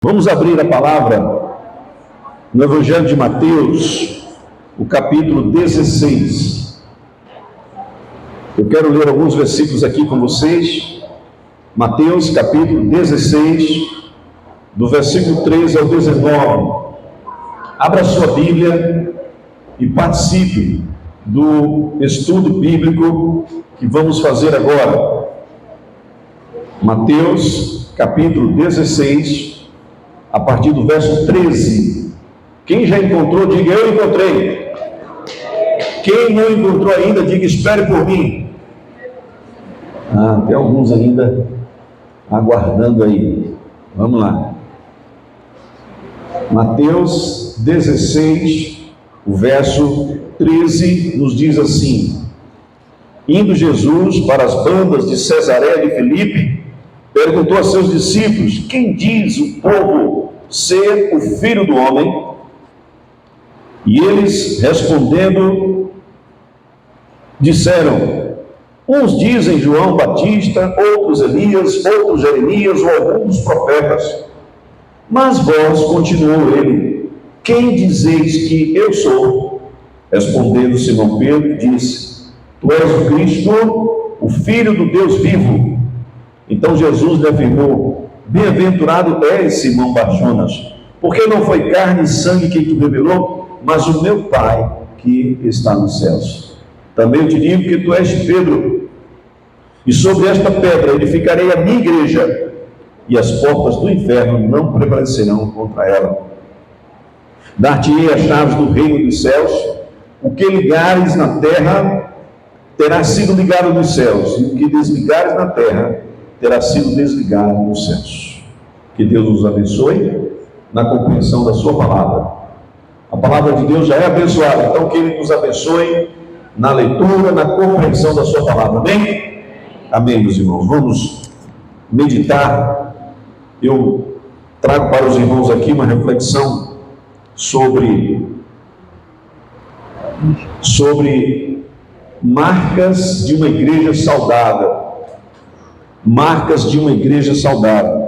Vamos abrir a palavra no Evangelho de Mateus, o capítulo 16. Eu quero ler alguns versículos aqui com vocês. Mateus, capítulo 16, do versículo 13 ao 19. Abra sua Bíblia e participe do estudo bíblico que vamos fazer agora. Mateus, capítulo 16, a partir do verso 13. Quem já encontrou, diga: eu encontrei. Quem não encontrou ainda, diga: espere por mim. Tem alguns ainda aguardando aí. Vamos lá. Mateus 16, o verso 13, nos diz assim: indo Jesus para as bandas de Cesareia de Filipe, perguntou a seus discípulos: quem diz o povo ser o Filho do Homem? E eles, respondendo, disseram: uns dizem João Batista, outros Elias, outros Jeremias ou alguns profetas. Mas vós, continuou ele, quem dizeis que eu sou? Respondendo Simão Pedro, disse: tu és o Cristo, o Filho do Deus vivo. Então Jesus lhe afirmou: bem-aventurado és, Simão Barjonas, porque não foi carne e sangue quem te revelou, mas o meu Pai que está nos céus. Também eu te digo que tu és Pedro, e sobre esta pedra edificarei a minha igreja, e as portas do inferno não prevalecerão contra ela. Dar-te-ei as chaves do reino dos céus. O que ligares na terra terá sido ligado nos céus, e o que desligares na terra terá sido desligado nos céus. Que Deus nos abençoe na compreensão da sua palavra. A palavra de Deus já é abençoada, então que Ele nos abençoe na leitura, na compreensão da sua palavra. Amém? Amém, meus irmãos. Vamos meditar. Eu trago para os irmãos aqui uma reflexão sobre marcas de uma igreja saudável. Marcas de uma igreja saudável.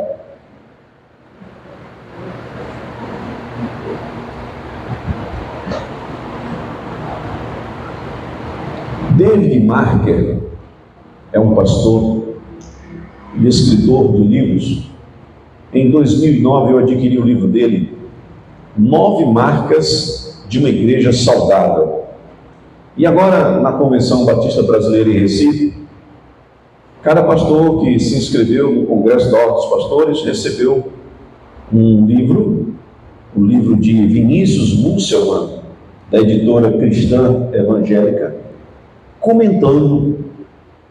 David Marker é um pastor e escritor de livros. Em 2009 eu adquiri o livro dele, 9 marcas de uma igreja saudável. E agora, na Convenção Batista Brasileira em Recife, cada pastor que se inscreveu no Congresso da Ordem dos Pastores recebeu um livro, o livro de Vinícius Musselman, da editora Cristã Evangélica, comentando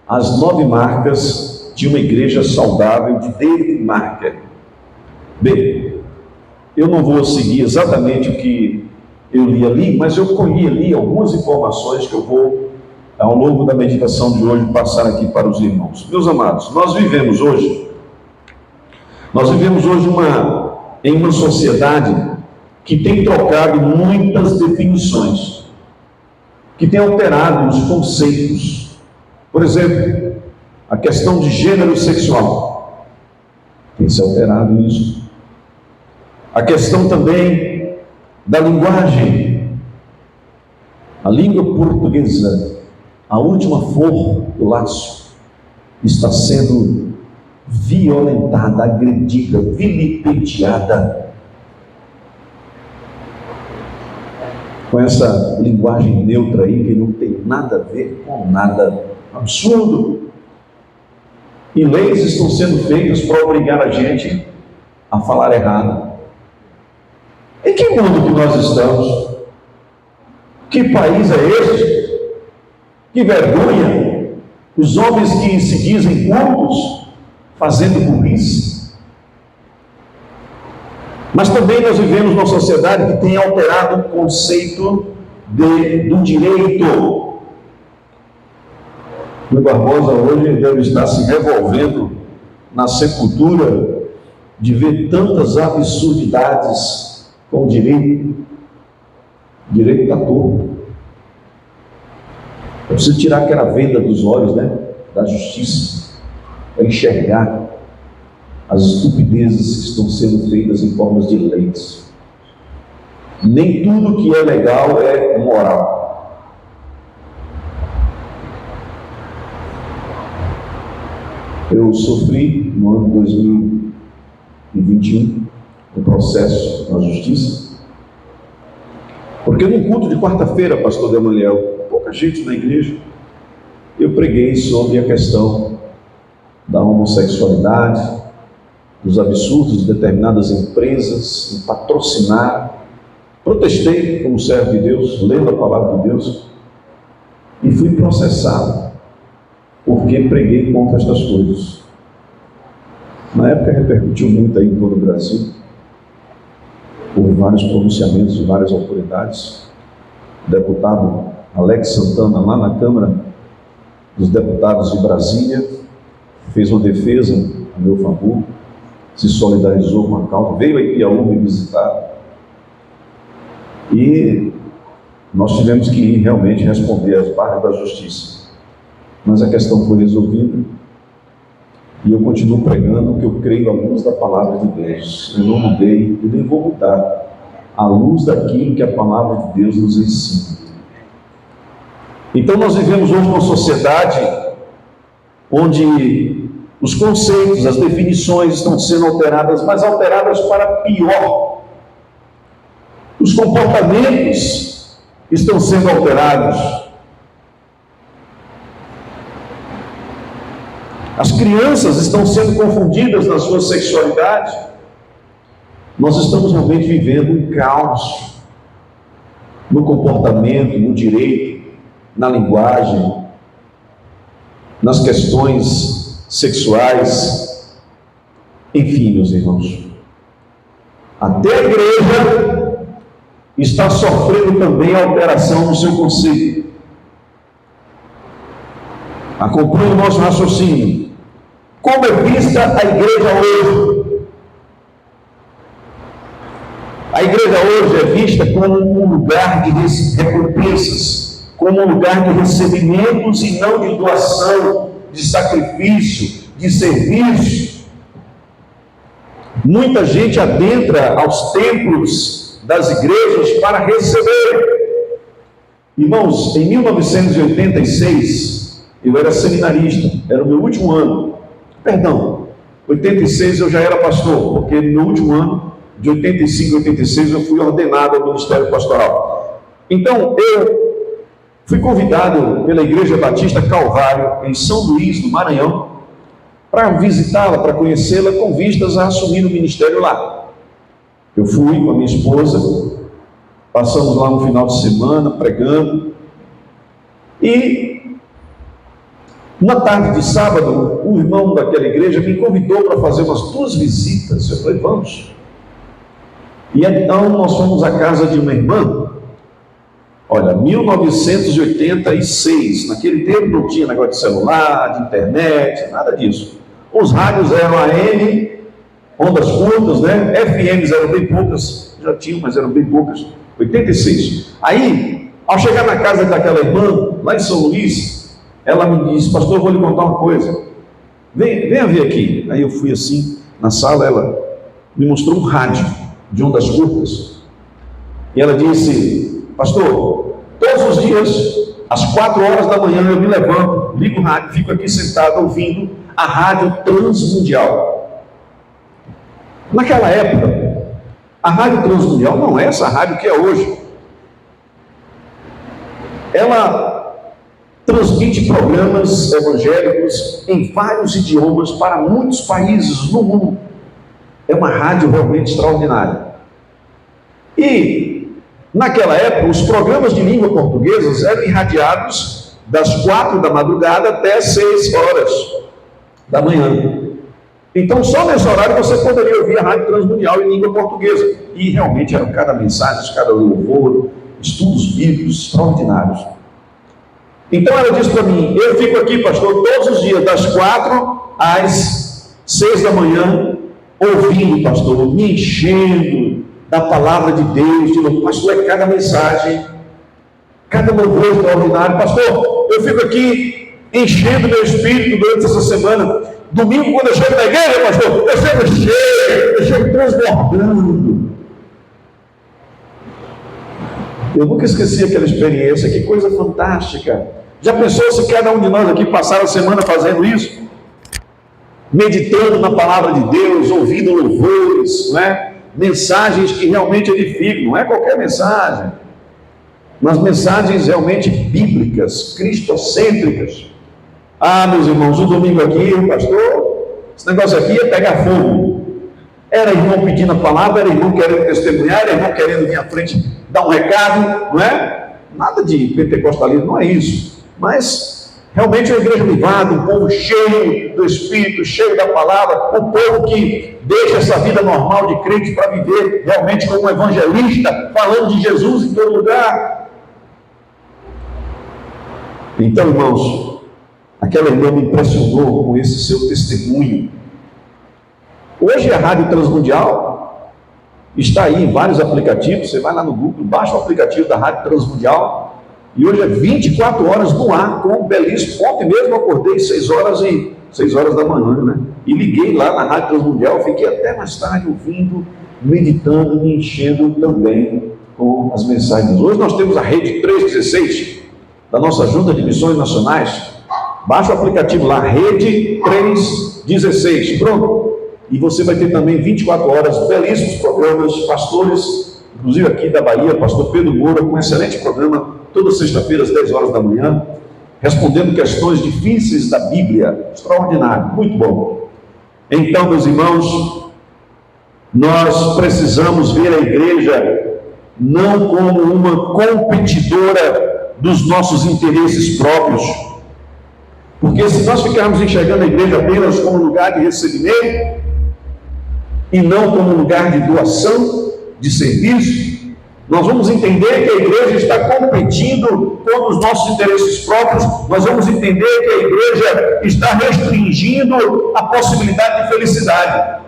as 9 marcas de uma igreja saudável de David Marker. Bem, eu não vou seguir exatamente o que eu li ali, mas eu colhi ali algumas informações que eu vou, ao longo da meditação de hoje, passar aqui para os irmãos. Meus amados, nós vivemos hoje em uma sociedade que tem trocado muitas definições, que tem alterado os conceitos. Por exemplo, a questão de gênero sexual, tem se alterado isso. A questão também da linguagem, a língua portuguesa, a última flor do laço, está sendo violentada, agredida, vilipendiada, com essa linguagem neutra aí, que não tem nada a ver com nada. Absurdo. E leis estão sendo feitas para obrigar a gente a falar errado. Em que mundo que nós estamos? Que país é este? Que vergonha! Os homens que se dizem cultos fazendo burrice. Mas também nós vivemos numa sociedade que tem alterado o conceito do direito. O Barbosa hoje deve estar se revolvendo na sepultura de ver tantas absurdidades com o direito. O direito está torto. Eu preciso tirar aquela venda dos olhos, da justiça, para enxergar as estupidezes que estão sendo feitas em formas de leis. Nem tudo que é legal é moral. Eu sofri no ano 2021 um processo na justiça, porque num culto de quarta-feira, pastor Gamaliel, pouca gente na igreja, eu preguei sobre a questão da homossexualidade, dos absurdos de determinadas empresas em patrocinar. Protestei como servo de Deus, lendo a palavra de Deus, e fui processado, porque preguei contra estas coisas. Na época repercutiu muito aí em todo o Brasil, houve vários pronunciamentos de várias autoridades. O deputado Alex Santana, lá na Câmara dos Deputados de Brasília, fez uma defesa a meu favor, se solidarizou com a causa, veio a Ipiaú me visitar, e nós tivemos que ir realmente responder às barras da justiça. Mas a questão foi resolvida, e eu continuo pregando que eu creio à luz da palavra de Deus. Eu não mudei, eu nem vou mudar, à luz daquilo que a palavra de Deus nos ensina. Então nós vivemos hoje uma sociedade onde os conceitos, as definições estão sendo alteradas, mas alteradas para pior. Os comportamentos estão sendo alterados. As crianças estão sendo confundidas na sua sexualidade. Nós estamos realmente vivendo um caos no comportamento, no direito, na linguagem, nas questões sexuais, enfim, meus irmãos. Até a igreja está sofrendo também alteração no seu conceito. Acompanhe o nosso raciocínio. Como é vista a igreja hoje? A igreja hoje é vista como um lugar de recompensas, como um lugar de recebimentos e não de doação, de sacrifício, de serviço. Muita gente adentra aos templos das igrejas para receber. Irmãos, em 1986, eu era seminarista, era o meu último ano. Perdão, 86 eu já era pastor, porque no meu último ano, de 85 a 86, eu fui ordenado ao ministério pastoral. Então, eu fui convidado pela Igreja Batista Calvário, em São Luís, no Maranhão, para visitá-la, para conhecê-la, com vistas a assumir o ministério lá. Eu fui com a minha esposa, passamos lá no final de semana, pregando, e na tarde de sábado, o irmão daquela igreja me convidou para fazer umas 2 visitas. Eu falei, vamos. E então nós fomos à casa de uma irmã. Olha, 1986, naquele tempo não tinha negócio de celular, de internet, nada disso. Os rádios eram AM, ondas curtas, né? FMs eram bem poucas, já tinham, mas eram bem poucas. 86. Aí, ao chegar na casa daquela irmã, lá em São Luís, ela me disse, pastor, eu vou lhe contar uma coisa. Venha ver aqui. Aí eu fui assim, na sala, ela me mostrou um rádio de ondas curtas. E ela disse, pastor, todos os dias, às 4 horas da manhã, eu me levanto, ligo o rádio, fico aqui sentado ouvindo a Rádio Transmundial. Naquela época, a Rádio Transmundial não é essa rádio que é hoje. Ela transmite programas evangélicos em vários idiomas para muitos países no mundo. É uma rádio realmente extraordinária. E, naquela época, os programas de língua portuguesa eram irradiados das 4 da madrugada até 6 horas da manhã. Então, só nesse horário você poderia ouvir a Rádio Transmundial em língua portuguesa. E realmente eram cada mensagem, cada louvor, estudos bíblicos extraordinários. Então ela disse para mim, eu fico aqui, pastor, todos os dias, das 4 às 6 da manhã, ouvindo, pastor, me enchendo da palavra de Deus, pastor, é cada mensagem, cada louvor extraordinário. Pastor, eu fico aqui enchendo meu espírito durante essa semana, Domingo, quando eu chego na igreja, pastor, eu chego cheio, eu chego transbordando. Eu nunca esqueci aquela experiência, que coisa fantástica. Já pensou se cada um de nós aqui passar a semana fazendo isso? Meditando na palavra de Deus, ouvindo louvores, né? Mensagens que realmente edificam, não é qualquer mensagem, mas mensagens realmente bíblicas, cristocêntricas. Ah, meus irmãos, o domingo aqui, o pastor, esse negócio aqui ia pegar fogo. Era irmão pedindo a palavra, era irmão querendo testemunhar, era irmão querendo vir à frente dar um recado, não é? Nada de pentecostalismo, não é isso. Mas realmente é uma igreja vivada, um povo cheio do Espírito, cheio da palavra, um povo que deixa essa vida normal de crente para viver realmente como um evangelista, falando de Jesus em todo lugar. Então, irmãos, aquela irmã me impressionou com esse seu testemunho. Hoje a Rádio Transmundial está aí em vários aplicativos. Você vai lá no Google, baixa o aplicativo da Rádio Transmundial, e hoje é 24 horas no ar, com um belíssimo. Ontem mesmo acordei 6 horas da manhã, né? E liguei lá na Rádio Transmundial, fiquei até mais tarde ouvindo, meditando, me enchendo também com as mensagens. Hoje nós temos a Rede 316 da nossa Junta de Missões Nacionais. Baixa o aplicativo lá, Rede 316, pronto. E você vai ter também 24 horas, belíssimos programas, pastores, inclusive aqui da Bahia, pastor Pedro Moura, com um excelente programa, toda sexta-feira às 10 horas da manhã, respondendo questões difíceis da Bíblia. Extraordinário, muito bom. Então, meus irmãos, nós precisamos ver a igreja não como uma competidora dos nossos interesses próprios. Porque se nós ficarmos enxergando a igreja apenas como lugar de recebimento, e não como lugar de doação, de serviço, nós vamos entender que a igreja está competindo com os nossos interesses próprios, nós vamos entender que a igreja está restringindo a possibilidade de felicidade.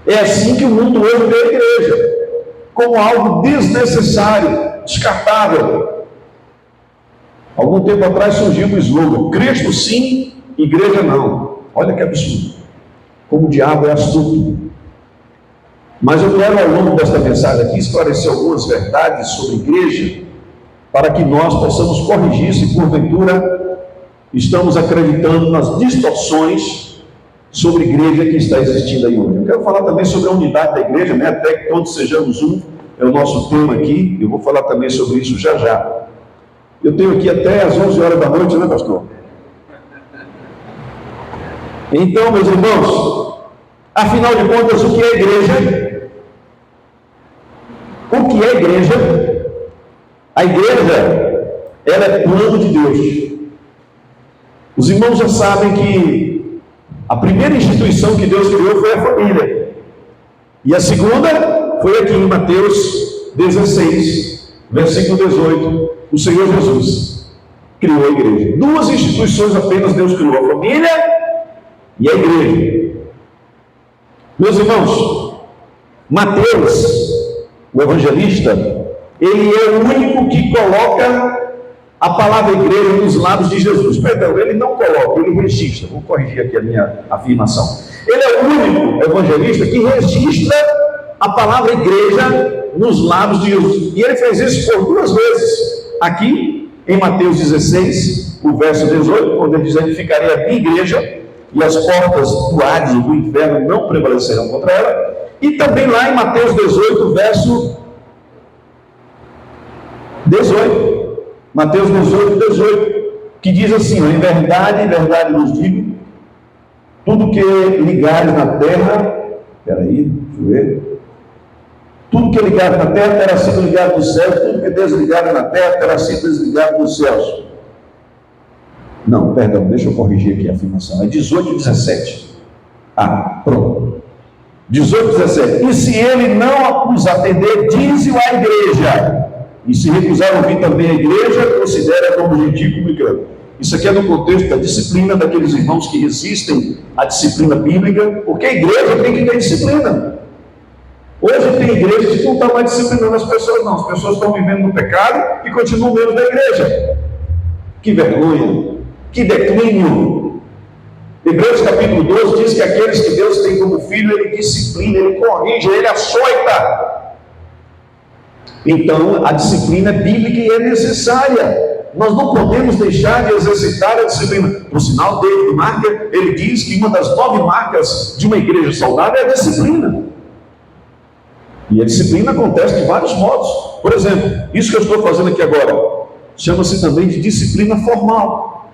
É assim que o mundo hoje vê a igreja, como algo desnecessário, descartável. Algum tempo atrás surgiu o slogan: Cristo sim, igreja não. Olha que absurdo. Como o diabo é astuto. Mas eu quero, ao longo desta mensagem aqui, esclarecer algumas verdades sobre igreja, para que nós possamos corrigir se porventura estamos acreditando nas distorções sobre igreja que está existindo aí hoje. Eu quero falar também sobre a unidade da igreja, né? Até que todos sejamos um, é o nosso tema aqui. Eu vou falar também sobre isso já já. Eu tenho aqui até às 11 horas da noite, né, pastor? Então, meus irmãos, afinal de contas, o que é igreja? O que é igreja? A igreja, ela é plano de Deus. Os irmãos já sabem que a primeira instituição que Deus criou foi a família. E a segunda foi aqui em Mateus 16, versículo 18. O Senhor Jesus criou a igreja. 2 instituições apenas Deus criou: a família e a igreja. Meus irmãos, Mateus, o evangelista, ele é o único que coloca a palavra igreja nos lábios de Jesus. Perdão, ele não coloca, ele registra. Vou corrigir aqui a minha afirmação. Ele é o único evangelista que registra a palavra igreja nos lábios de Jesus. E ele fez isso por 2 vezes. Aqui, em Mateus 16, o verso 18, quando ele diz: edificarei a minha igreja, e as portas do Hades, do inferno, não prevalecerão contra ela. E também lá em Mateus 18, verso 18. Mateus 18, 18, que diz assim: em verdade, vos digo, tudo que ligares na terra, deixa eu ver. Tudo que ligares na terra terá sido ligado nos céus, tudo que desligares na terra terá sido desligado nos céus. Não, perdão, deixa eu corrigir aqui a afirmação. É 18 e 17. Pronto. 18 e 17. E se ele não os atender, dize-o à igreja. E se recusar ouvir também a igreja, considera como gentil como crente. Isso aqui é no contexto da disciplina daqueles irmãos que resistem à disciplina bíblica, porque a igreja tem que ter disciplina. Hoje tem igrejas que não estão mais disciplinando as pessoas, não. As pessoas estão vivendo no pecado e continuam dentro da igreja. Que vergonha! Que declínio! Hebreus capítulo 12 diz que aqueles que Deus tem como filho, Ele disciplina, Ele corrige, Ele açoita. Então, a disciplina bíblica é necessária. Nós não podemos deixar de exercitar a disciplina. Por sinal, David Marker, ele diz que uma das 9 marcas de uma igreja saudável é a disciplina. E a disciplina acontece de vários modos. Por exemplo, isso que eu estou fazendo aqui agora, chama-se também de disciplina formal.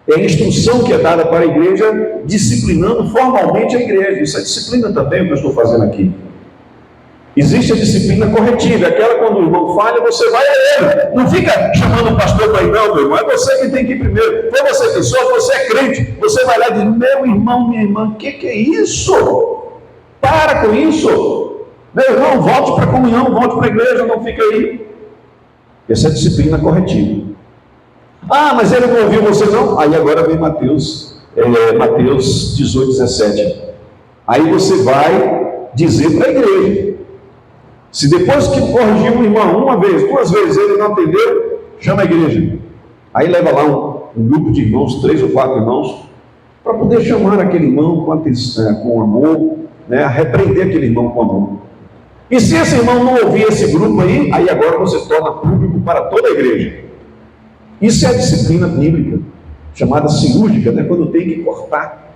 É a instrução que é dada para a igreja, disciplinando formalmente a igreja. Isso é disciplina também, o que eu estou fazendo aqui. Existe a disciplina corretiva, aquela quando o irmão falha, você vai a ele. Não fica chamando o pastor para ir, não, meu irmão. É você que tem que ir primeiro. Foi você que só, você é crente. Você vai lá e diz, meu irmão, minha irmã, o que é isso? Para com isso. Meu irmão, volte para a comunhão, volte para a igreja, não fica aí. Essa é a disciplina corretiva. Ah, mas ele não ouviu você não? Aí agora vem Mateus 18, 17. Aí você vai dizer para a igreja. Se depois que corrigiu um irmão uma vez, 2 vezes, ele não atendeu, chama a igreja. Aí leva lá um grupo de irmãos, 3 ou 4 irmãos, para poder chamar aquele irmão com amor, né, a repreender aquele irmão com amor. E se esse irmão não ouvir esse grupo aí agora você torna público para toda a igreja. Isso é a disciplina bíblica, chamada cirúrgica, né, quando tem que cortar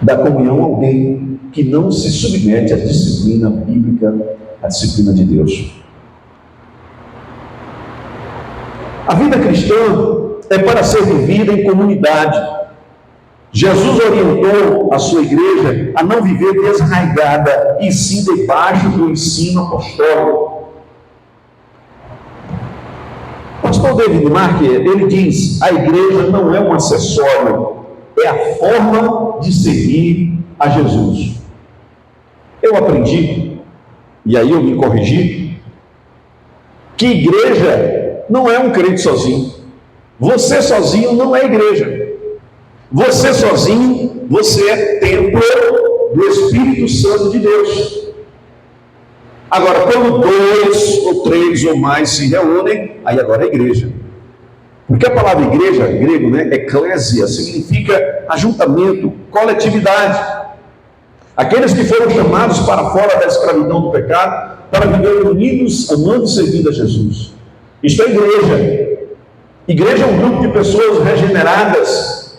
da comunhão alguém que não se submete à disciplina bíblica, à disciplina de Deus. A vida cristã é para ser vivida em comunidade. Jesus orientou a sua igreja a não viver desarraigada, e sim debaixo do ensino apostólico. O pastor David Marker, ele diz, a igreja não é um acessório, é a forma de seguir a Jesus. Eu aprendi, e aí eu me corrigi, que igreja não é um crente sozinho. Você sozinho não é igreja. Você sozinho, você é templo do Espírito Santo de Deus. Agora, quando 2 ou 3 ou mais se reúnem, aí agora é igreja. Porque a palavra igreja, grego, né, eclésia, significa ajuntamento, coletividade. Aqueles que foram chamados para fora da escravidão do pecado, para viver unidos, amando e servindo a Jesus. Isto é igreja. Igreja é um grupo de pessoas regeneradas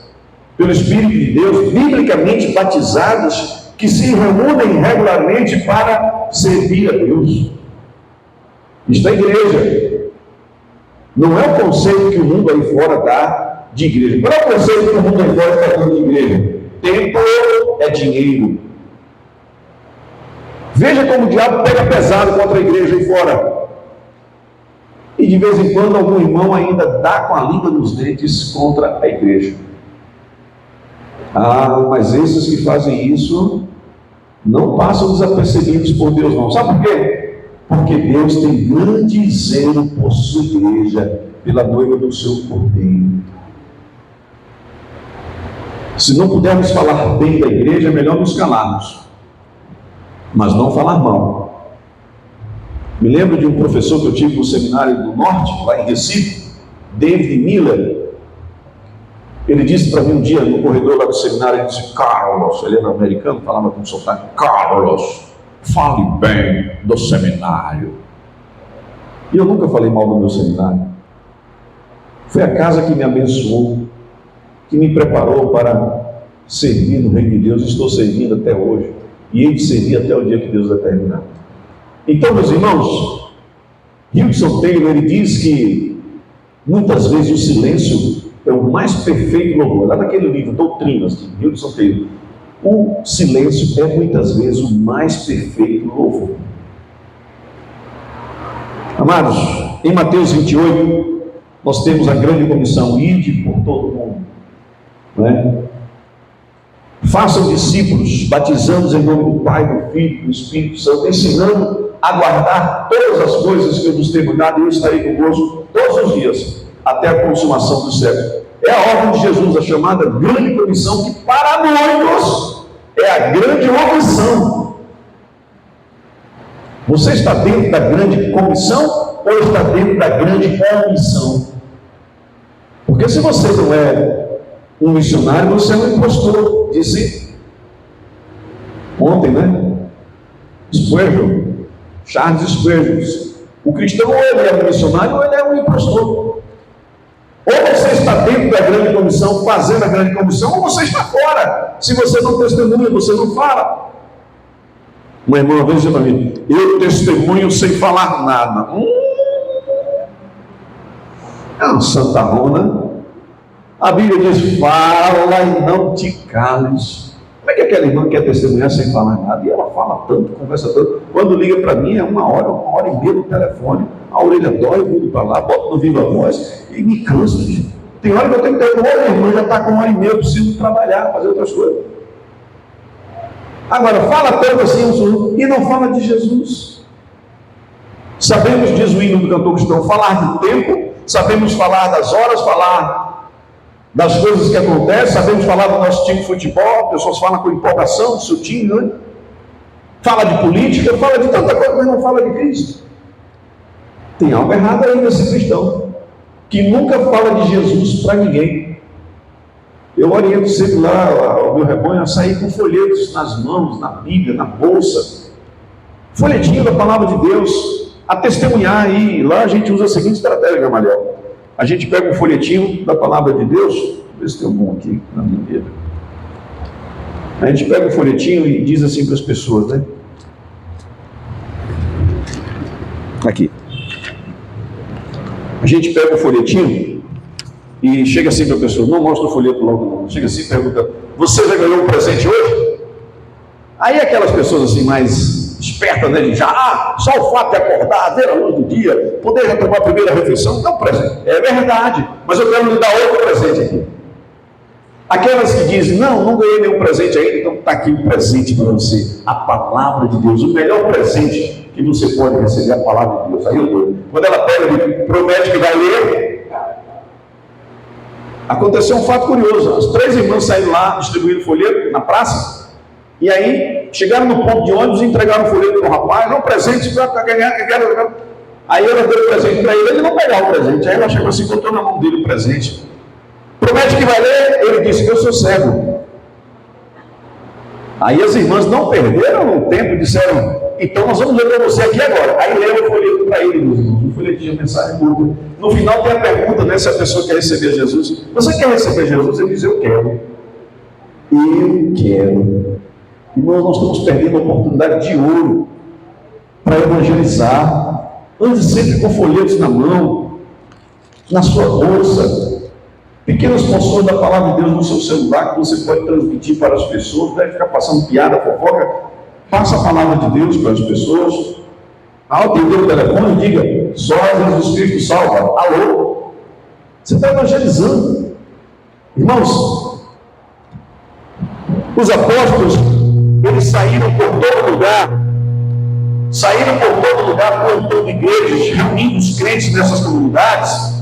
pelo Espírito de Deus, biblicamente batizadas, que se reúnem regularmente para servir a Deus. Isto é igreja. Não é o conceito que o mundo aí fora dá de igreja. Qual é o conceito que o mundo aí fora está dando de igreja? Templo é dinheiro. Veja como o diabo pega pesado contra a igreja aí fora. E de vez em quando algum irmão ainda dá com a língua nos dentes contra a igreja. Ah, mas esses que fazem isso não passam desapercebidos por Deus não. Sabe por quê? Porque Deus tem grande zelo por sua igreja, pela noiva do seu cordeiro. Se não pudermos falar bem da igreja, é melhor nos calarmos, mas não falar mal. Me lembro de um professor que eu tive no seminário do Norte, lá em Recife, David Miller. Ele disse para mim um dia, no corredor lá do seminário, ele disse, Carlos, ele era americano, falava com sotaque, Carlos, fale bem do seminário. E eu nunca falei mal do meu seminário. Foi a casa que me abençoou, que me preparou para servir no reino de Deus. Estou servindo até hoje, e hei de servir até o dia que Deus determinar. Então, meus irmãos, Hudson Taylor, ele diz que muitas vezes o silêncio é o mais perfeito louvor. Lá naquele livro, Doutrinas, de Hudson Taylor, o silêncio é muitas vezes o mais perfeito louvor. Amados, em Mateus 28, nós temos a grande comissão, ide por todo o mundo, não é? Façam discípulos, batizando-os em nome do Pai, do Filho e do Espírito Santo, ensinando a guardar todas as coisas que eu vos tenho mandado, e eu estarei convosco todos os dias, até a consumação do século. É a ordem de Jesus, a chamada grande comissão, que para muitos é a grande omissão. Você está dentro da grande comissão ou está dentro da grande omissão? Porque se você não é um missionário, você é um impostor. Disse ontem, né? Spurgeon, Charles Spurgeon. O cristão, ou ele é um missionário, ou ele é um impostor. Ou você está dentro da grande comissão, fazendo a grande comissão, ou você está fora. Se você não testemunha, você não fala. Uma irmã uma vez disse para mim: eu testemunho sem falar nada. É uma Santa Rona. A Bíblia diz: fala e não te cales. Como é que aquela irmã quer testemunhar sem falar nada? E ela fala tanto, conversa tanto. Quando liga para mim é uma hora e meia no telefone. A orelha dói, eu mudo para lá, boto no viva voz e me canso. Tem hora que eu tenho que ter uma irmã, já está com 1h30, eu preciso trabalhar, fazer outras coisas. Agora, fala tanto assim e não fala de Jesus. Sabemos, diz o hino do cantor cristão, falar do tempo, sabemos falar das horas, falar das coisas que acontecem, sabemos falar do nosso time de futebol, pessoas falam com empolgação do seu time, né? Fala de política, fala de tanta coisa, mas não fala de Cristo. Tem algo errado aí nesse cristão, que nunca fala de Jesus para ninguém. Eu oriento sempre lá o meu rebanho a sair com folhetos nas mãos, na Bíblia, na bolsa, folhetinho da palavra de Deus, a testemunhar aí. Lá a gente usa a seguinte estratégia, Gamaliel: a gente pega um folhetinho da palavra de Deus, deixa eu ver se tem algum aqui na minha Bíblia. A gente pega um folhetinho e diz assim para as pessoas, né? Aqui. A gente pega o folhetinho e chega assim para a pessoa, não mostra o folheto logo não, chega assim e pergunta: você já ganhou um presente hoje? Aí aquelas pessoas assim mais espertas, né, só o fato de acordar, ver a luz do dia, poder já tomar a primeira refeição, não presente. É verdade, mas eu quero lhe dar outro presente aqui. Aquelas que dizem: não ganhei nenhum presente ainda, então está aqui um presente para você, a palavra de Deus, o melhor presente que você pode receber, a palavra de Deus. Aí eu dou. Quando ela pega e promete que vai ler, aconteceu um fato curioso. As 3 irmãs saíram lá distribuindo folheto na praça, e aí chegaram no ponto de ônibus e entregaram o folheto para o rapaz: não, presente, quero. Aí ela deu o presente para ele não pegava o presente. Aí ela chegou assim, botou na mão dele o presente. Promete que vai ler? Ele disse: eu sou cego. Aí as irmãs não perderam o tempo e disseram: então nós vamos ler para você aqui agora. Aí leu o folheto para ele, o folhetinho de mensagem curta. No final tem a pergunta, né, se a pessoa quer receber Jesus. Você quer receber Jesus? Ele diz: eu quero. Eu quero. Irmãos, nós estamos perdendo a oportunidade de ouro para evangelizar. Ande sempre com folhetos na mão, na sua bolsa. Pequenas porções da palavra de Deus no seu celular que você pode transmitir para as pessoas. Não deve ficar passando piada, fofoca. Passa a palavra de Deus para as pessoas. Ao atender o telefone, diga: só Jesus Cristo salva. Alô? Você está evangelizando. Irmãos, os apóstolos, eles saíram por todo lugar. Saíram por todo lugar, plantando igrejas, reunindo os crentes nessas comunidades,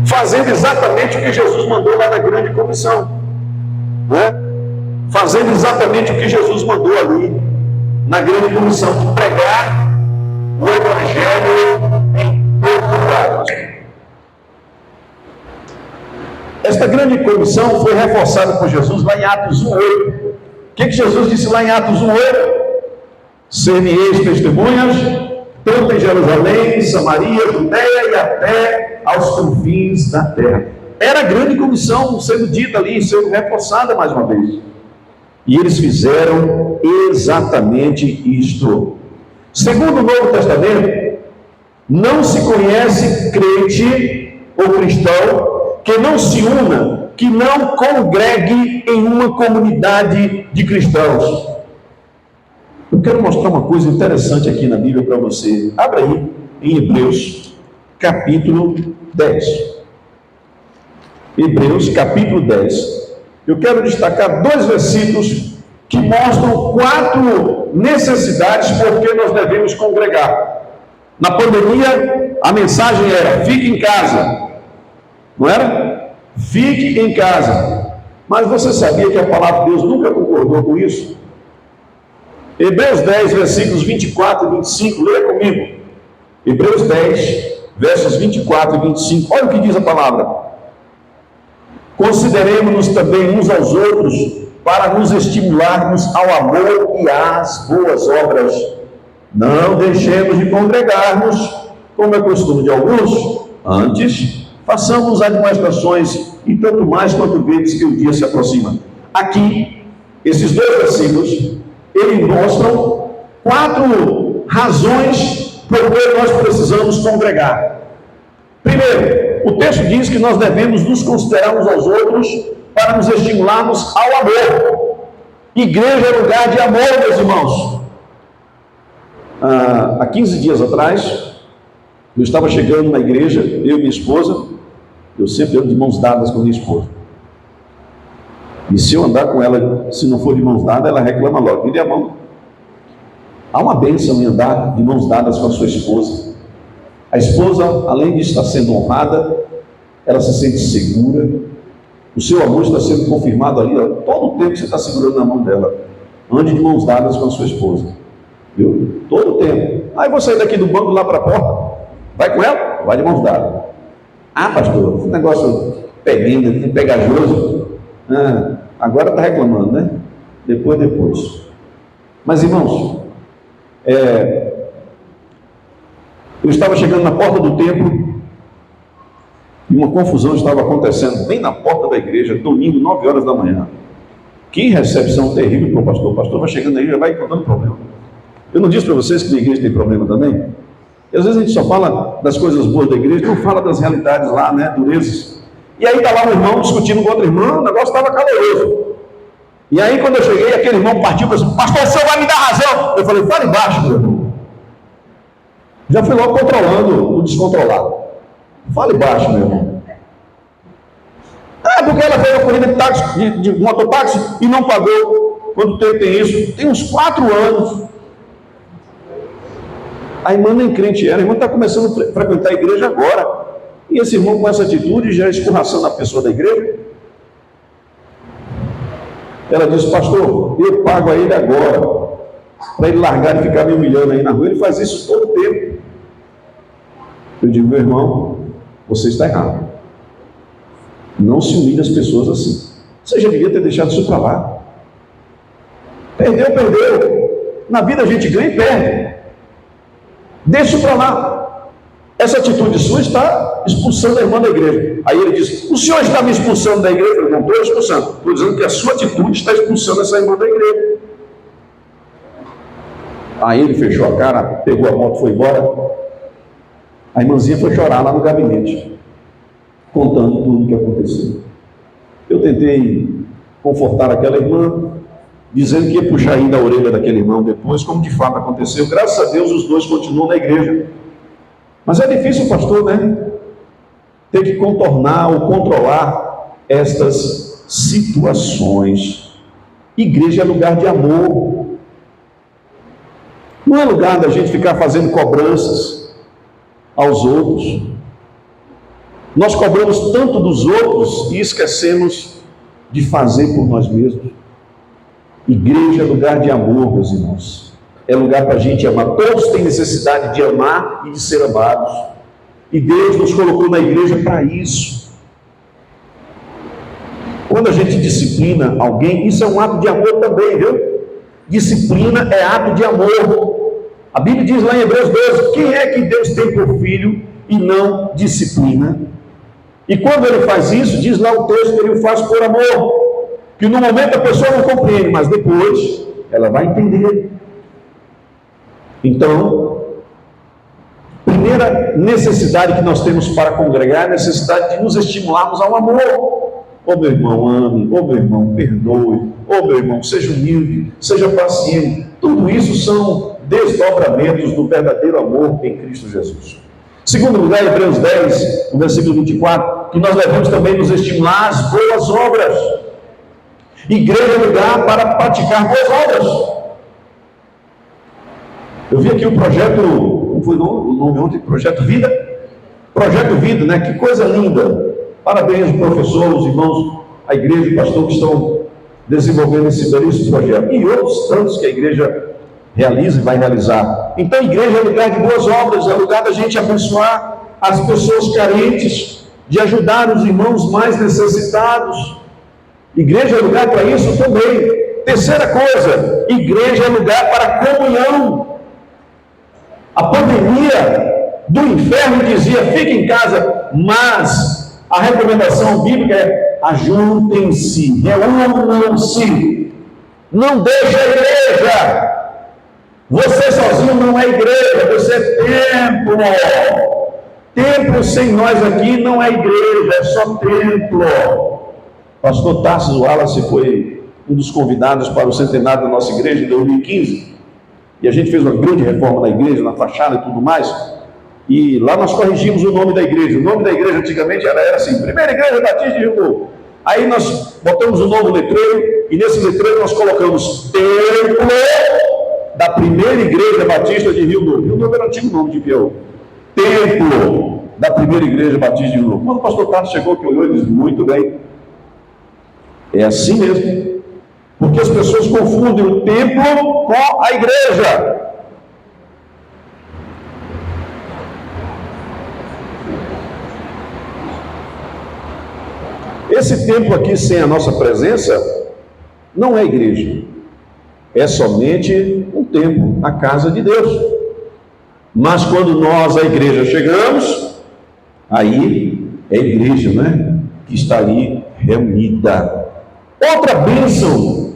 fazendo exatamente o que Jesus mandou lá na grande comissão, né? Fazendo exatamente o que Jesus mandou ali na grande comissão, de pregar o evangelho em todo lugar. Esta grande comissão foi reforçada por Jesus lá em Atos 1:8. O que Jesus disse lá em Atos 1:8? Ser-me-eis testemunhas, tanto em Jerusalém, Samaria, Judeia e até aos confins da terra. Era a grande comissão sendo dita ali, sendo reforçada mais uma vez. E eles fizeram exatamente isto. Segundo o Novo Testamento, não se conhece crente ou cristão que não se una, que não congregue em uma comunidade de cristãos. Eu quero mostrar uma coisa interessante aqui na Bíblia para você. Abra aí em Hebreus, capítulo 10. Hebreus, capítulo 10. Eu quero destacar 2 versículos que mostram 4 necessidades por que nós devemos congregar. Na pandemia, a mensagem era: fique em casa. Não era? Fique em casa. Mas você sabia que a palavra de Deus nunca concordou com isso? Hebreus 10, versículos 24 e 25, leia comigo. Hebreus 10, versos 24 e 25. Olha o que diz a palavra: Consideremos-nos também uns aos outros para nos estimularmos ao amor e às boas obras. Não deixemos de congregar-nos, como é costume de alguns. Antes, façamos admoestações, e tanto mais quanto vedes que o dia se aproxima. Aqui, esses dois versículos, eles mostram 4 razões por que nós precisamos congregar. Primeiro, o texto diz que nós devemos nos considerar uns aos outros para nos estimularmos ao amor. Igreja é lugar de amor, meus irmãos. Há 15 dias atrás, eu estava chegando na igreja, eu e minha esposa. Eu sempre ando de mãos dadas com minha esposa. E se eu andar com ela, se não for de mãos dadas, ela reclama logo. Vire a mão. Há uma bênção em andar de mãos dadas com a sua esposa. A esposa, além de estar sendo honrada, ela se sente segura. O seu amor está sendo confirmado ali, todo o tempo que você está segurando na mão dela. Ande de mãos dadas com a sua esposa. Viu? Todo o tempo. Aí vou sair daqui do banco lá para a porta. Vai com ela? Vai de mãos dadas. Ah, pastor, esse negócio pegajoso. Agora está reclamando, né? Depois. Mas, irmãos, eu estava chegando na porta do templo e uma confusão estava acontecendo bem na porta da igreja, domingo, 9 horas da manhã. Que recepção terrível para o pastor. O pastor vai chegando aí e já vai encontrando problema. Eu não disse para vocês que a igreja tem problema também? E às vezes a gente só fala das coisas boas da igreja, não fala das realidades lá, né, durezas. E aí está lá um irmão discutindo com outro irmão, o negócio estava caloroso. E aí quando eu cheguei, aquele irmão partiu para assim, pastor, o senhor vai me dar razão. Eu falei, fale baixo, meu irmão. Já fui logo controlando o descontrolado. Fale baixo, meu irmão. Porque ela fez uma corrida de táxi, de mototáxi e não pagou. Quanto tempo tem isso? Tem uns 4 anos. A irmã nem crente era, a irmã está começando a frequentar a igreja agora. E esse irmão com essa atitude já escorraçando a pessoa da igreja. Ela disse, pastor, eu pago a ele agora, para ele largar e ficar me humilhando aí na rua. Ele faz isso todo o tempo. Eu digo, meu irmão, você está errado. Não se humilhe as pessoas assim. Você já devia ter deixado isso para lá. Perdeu. Na vida a gente ganha e perde. Deixa para lá. Essa atitude sua está expulsando a irmã da igreja. Aí ele disse, o senhor está me expulsando da igreja? Eu não estou expulsando. Estou dizendo que a sua atitude está expulsando essa irmã da igreja. Aí ele fechou a cara, pegou a moto e foi embora. A irmãzinha foi chorar lá no gabinete, contando tudo o que aconteceu. Eu tentei confortar aquela irmã, dizendo que ia puxar ainda a orelha daquele irmão depois, como de fato aconteceu. Graças a Deus os dois continuam na igreja. Mas é difícil, pastor, né? Ter que contornar ou controlar estas situações. Igreja é lugar de amor. Não é lugar da gente ficar fazendo cobranças aos outros. Nós cobramos tanto dos outros e esquecemos de fazer por nós mesmos. Igreja é lugar de amor, meus irmãos. É lugar para a gente amar. Todos têm necessidade de amar e de ser amados. E Deus nos colocou na igreja para isso. Quando a gente disciplina alguém, isso é um ato de amor também, viu? Disciplina é ato de amor. A Bíblia diz lá em Hebreus 12, quem é que Deus tem por filho e não disciplina? E quando ele faz isso, diz lá o texto que ele o faz por amor. Que no momento a pessoa não compreende, mas depois ela vai entender. Então, primeira necessidade que nós temos para congregar é a necessidade de nos estimularmos ao amor. Ô meu irmão, ame. Ô meu irmão, perdoe. Ô meu irmão, seja humilde, seja paciente. Tudo isso são desdobramentos do verdadeiro amor em Cristo Jesus. Segundo lugar, Hebreus 10, no versículo 24, que nós devemos também nos estimular às boas obras. Igreja é lugar para praticar boas obras. Eu vi aqui o projeto, como foi o nome ontem? Projeto Vida? Projeto Vida, né? Que coisa linda. Parabéns, professor, os irmãos, a igreja e o pastor que estão desenvolvendo esse belíssimo projeto. E outros tantos que a igreja realiza e vai realizar. Então a igreja é lugar de boas obras, é lugar da gente abençoar as pessoas carentes. de ajudar os irmãos mais necessitados. Igreja é lugar para isso também. Terceira coisa, igreja é lugar para comunhão. A pandemia do inferno dizia, fique em casa, mas a recomendação bíblica é, ajuntem-se, reúnam-se, não deixe a igreja. Você sozinho não é igreja, você é templo. Templo sem nós aqui não é igreja, é só templo. Pastor Tarso Wallace foi um dos convidados para o centenário da nossa igreja em 2015. E a gente fez uma grande reforma da igreja, na fachada e tudo mais. E lá nós corrigimos o nome da igreja. O nome da igreja antigamente era assim, Primeira Igreja Batista de Rio Novo. Aí nós botamos um novo letreiro, e nesse letreiro nós colocamos Templo da Primeira Igreja Batista de Rio Novo. Rio Novo era o antigo nome de Piauí. Templo da Primeira Igreja Batista de Rio Novo. Quando o pastor Tarso chegou, que olhou, ele disse, muito bem. É assim mesmo. Porque as pessoas confundem o templo com a igreja. Esse templo aqui, sem a nossa presença, não é igreja. É somente um templo, a casa de Deus. Mas quando nós, a igreja, chegamos, aí é a igreja, né? Que está ali reunida. Outra bênção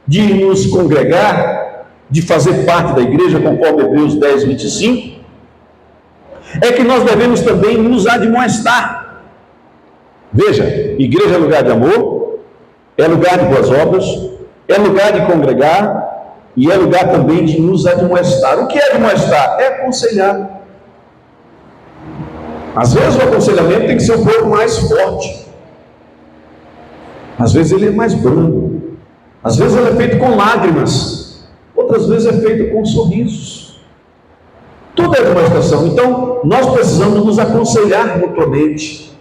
de nos congregar, de fazer parte da igreja, conforme Hebreus 10, 25, é que nós devemos também nos admoestar. Veja, igreja é lugar de amor, é lugar de boas obras, é lugar de congregar e é lugar também de nos admoestar. O que é admoestar? É aconselhar. Às vezes o aconselhamento tem que ser um pouco mais forte. Às vezes ele é mais brando. Às vezes ele é feito com lágrimas. Outras vezes é feito com sorrisos. Tudo é admoestação. Então, nós precisamos nos aconselhar mutuamente.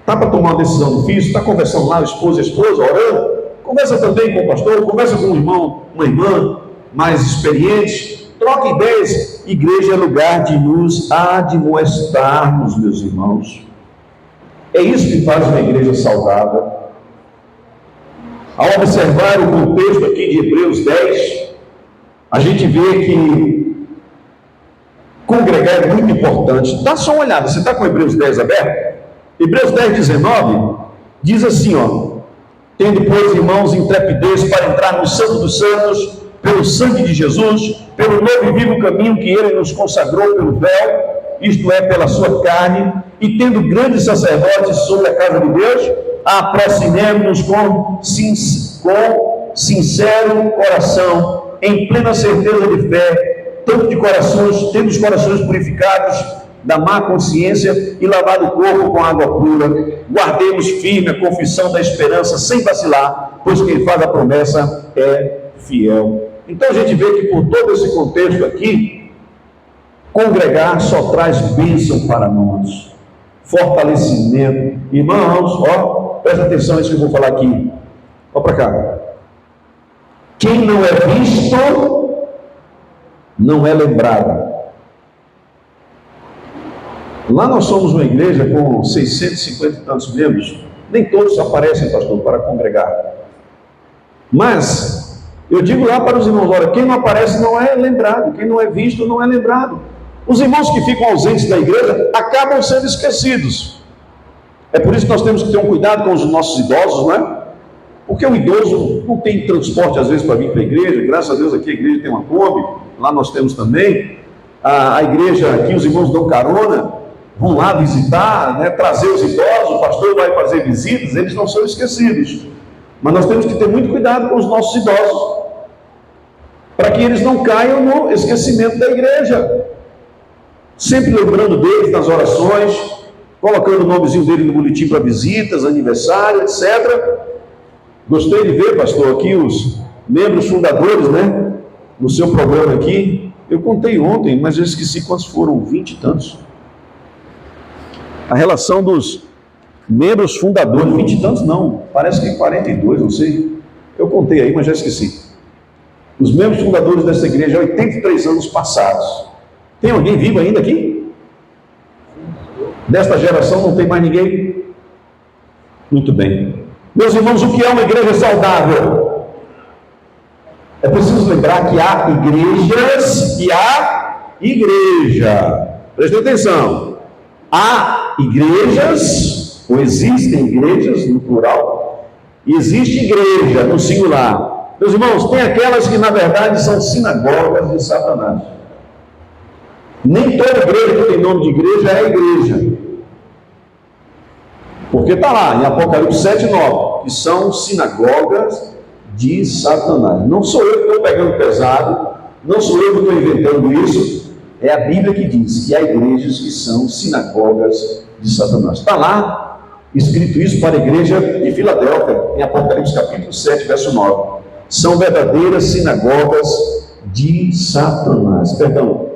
Está para tomar uma decisão difícil? Está conversando lá, esposa e esposa, orando? Conversa também com o pastor, conversa com um irmão, uma irmã mais experiente. Troca ideias. Igreja é lugar de nos admoestarmos, meus irmãos. É isso que faz uma igreja saudável. Ao observar o contexto aqui de Hebreus 10, a gente vê que congregar é muito importante. Dá só uma olhada, você está com Hebreus 10 aberto? Hebreus 10, 19, diz assim, ó, tendo, pois, irmãos, intrepidez para entrar no Santo dos Santos, pelo sangue de Jesus, pelo novo e vivo caminho que ele nos consagrou pelo véu, isto é, pela sua carne, e tendo grandes sacerdotes sobre a casa de Deus, aproximemo-nos com sincero coração, em plena certeza de fé, tanto de corações, tendo os corações purificados da má consciência e lavado o corpo com água pura, guardemos firme a confissão da esperança sem vacilar, pois quem faz a promessa é fiel. Então a gente vê que por todo esse contexto aqui, congregar só traz bênção para nós, fortalecimento. Irmãos, ó, presta atenção nisso que eu vou falar aqui. Ó para cá. Quem não é visto, não é lembrado. Lá nós somos uma igreja com 650 e tantos membros. Nem todos aparecem, pastor, para congregar. Mas, eu digo lá para os irmãos, olha, quem não aparece não é lembrado. Quem não é visto não é lembrado. Os irmãos que ficam ausentes da igreja acabam sendo esquecidos. É por isso que nós temos que ter um cuidado com os nossos idosos, não é? Porque o idoso não tem transporte às vezes para vir para a igreja. Graças a Deus aqui a igreja tem uma Kombi, lá nós temos também. A igreja aqui, os irmãos dão carona, vão lá visitar, né, trazer os idosos, o pastor vai fazer visitas, eles não são esquecidos. Mas nós temos que ter muito cuidado com os nossos idosos, para que eles não caiam no esquecimento da igreja. Sempre lembrando deles nas orações, colocando o nomezinho dele no boletim para visitas, aniversário, etc. Gostei de ver, pastor, aqui os membros fundadores, né, no seu programa aqui. Eu contei ontem, mas eu esqueci quantos foram, 20 e tantos. A relação dos membros fundadores, 20 e tantos não, parece que 42, não sei. Eu contei aí, mas já esqueci. Os membros fundadores dessa igreja, 83 anos passados. Tem alguém vivo ainda aqui? Desta geração não tem mais ninguém? Muito bem. Meus irmãos, o que é uma igreja saudável? É preciso lembrar que há igrejas e há igreja. Prestem atenção. Há igrejas, ou existem igrejas no plural, e existe igreja no singular. Meus irmãos, tem aquelas que na verdade são sinagogas de Satanás. Nem toda igreja que tem nome de igreja é igreja. Porque está lá em Apocalipse 7:9, que são sinagogas de Satanás. Não sou eu que estou pegando pesado, não sou eu que estou inventando isso, é a Bíblia que diz que há igrejas que são sinagogas de Satanás. Está lá escrito isso para a igreja de Filadélfia, em Apocalipse capítulo 7, verso 9. São verdadeiras sinagogas de Satanás. Perdão,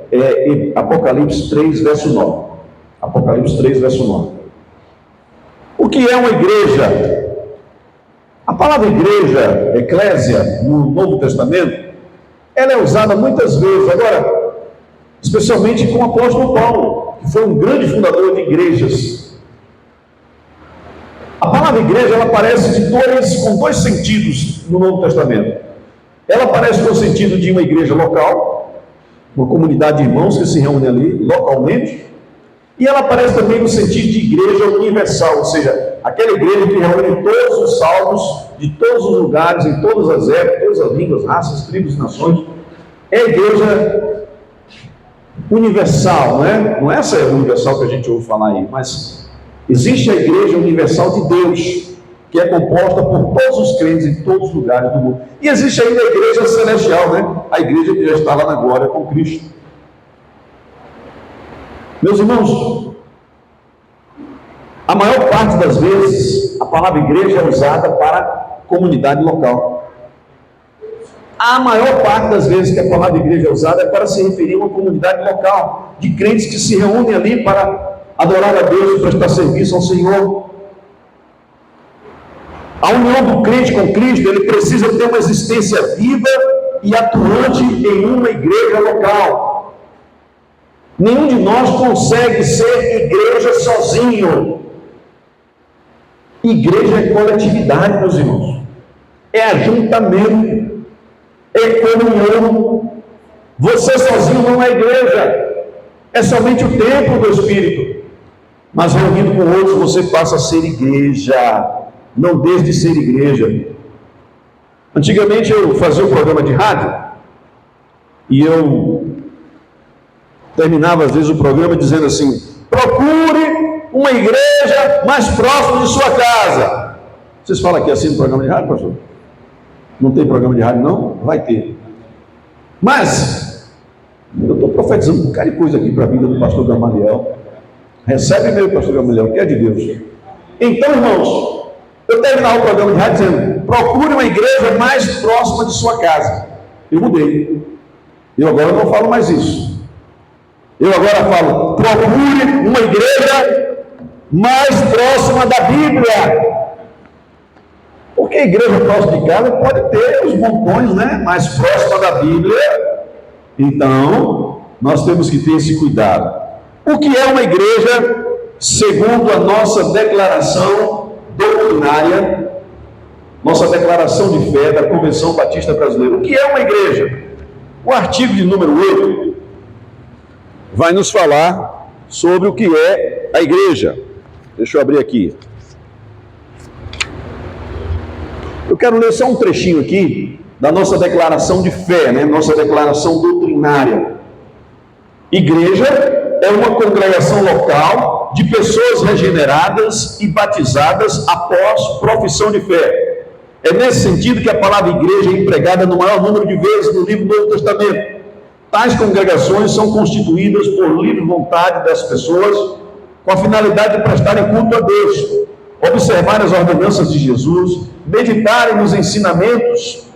Apocalipse 3, verso 9. Apocalipse 3, verso 9. O que é uma igreja? A palavra igreja, eclésia, no Novo Testamento, ela é usada muitas vezes, agora, especialmente com o apóstolo Paulo, que foi um grande fundador de igrejas. A palavra igreja, ela aparece com dois sentidos no Novo Testamento. Ela aparece com o sentido de uma igreja local, uma comunidade de irmãos que se reúne ali localmente, e ela aparece também no sentido de igreja universal, ou seja, aquela igreja que reúne todos os salvos de todos os lugares, em todas as épocas, todas as línguas, raças, tribos e nações. É a igreja universal, não é? Não é essa universal que a gente ouve falar aí, mas existe a igreja universal de Deus, que é composta por todos os crentes em todos os lugares do mundo. E existe ainda a igreja celestial, né? A igreja que já está lá na glória com Cristo. Meus irmãos, a maior parte das vezes a palavra igreja é usada para comunidade local. A maior parte das vezes que a palavra igreja é usada é para se referir a uma comunidade local, de crentes que se reúnem ali para adorar a Deus e prestar serviço ao Senhor. A união do crente com Cristo, ele precisa ter uma existência viva e atuante em uma igreja local. Nenhum de nós consegue ser igreja sozinho. Igreja é coletividade, meus irmãos. É ajuntamento, é comunhão. Você sozinho não é igreja. É somente o templo do Espírito. Mas reunido com outros você passa a ser igreja. Não deixe de ser igreja. Antigamente eu fazia um programa de rádio e eu terminava às vezes o programa dizendo assim: procure uma igreja mais próxima de sua casa. Vocês falam aqui assim no programa de rádio, pastor? Não tem programa de rádio não? Vai ter. Mas eu estou profetizando um bocado de coisa aqui para a vida do pastor Gamaliel. Recebe meu pastor Gamaliel, que é de Deus. Então, irmãos, eu terminava o programa de rádio dizendo: procure uma igreja mais próxima de sua casa. Eu mudei. Eu agora não falo mais isso. Eu agora falo: procure uma igreja mais próxima da Bíblia. Porque a igreja próxima de casa pode ter os montões, né? Mais próxima da Bíblia. Então, nós temos que ter esse cuidado. O que é uma igreja, segundo a nossa declaração doutrinária, nossa declaração de fé da Convenção Batista Brasileira? O que é uma igreja? O artigo de número 8 vai nos falar sobre o que é a igreja. Deixa eu abrir aqui. Eu quero ler só um trechinho aqui da nossa declaração de fé, né? Nossa declaração doutrinária. Igreja é uma congregação local de pessoas regeneradas e batizadas após profissão de fé. É nesse sentido que a palavra igreja é empregada no maior número de vezes no livro do Novo Testamento. Tais congregações são constituídas por livre vontade das pessoas, com a finalidade de prestarem culto a Deus, observarem as ordenanças de Jesus, meditarem nos ensinamentos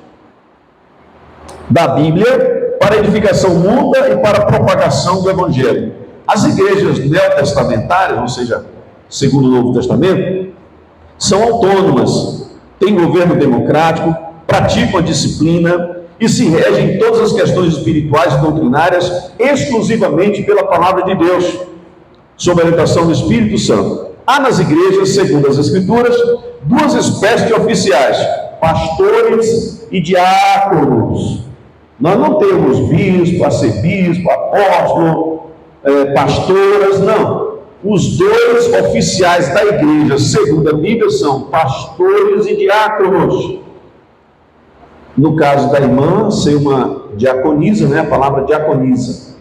da Bíblia para edificação mútua e para a propagação do Evangelho. As igrejas neotestamentárias, ou seja, segundo o Novo Testamento, são autônomas, têm governo democrático, praticam a disciplina e se regem em todas as questões espirituais e doutrinárias exclusivamente pela palavra de Deus. sob a orientação do Espírito Santo. Há nas igrejas, segundo as Escrituras, duas espécies de oficiais: pastores e diáconos. Nós não temos bispo, arcebispo, apóstolo, pastoras, não. Os dois oficiais da igreja, segundo a Bíblia, são pastores e diáconos. No caso da irmã, ser uma diaconisa, né? A palavra diaconisa.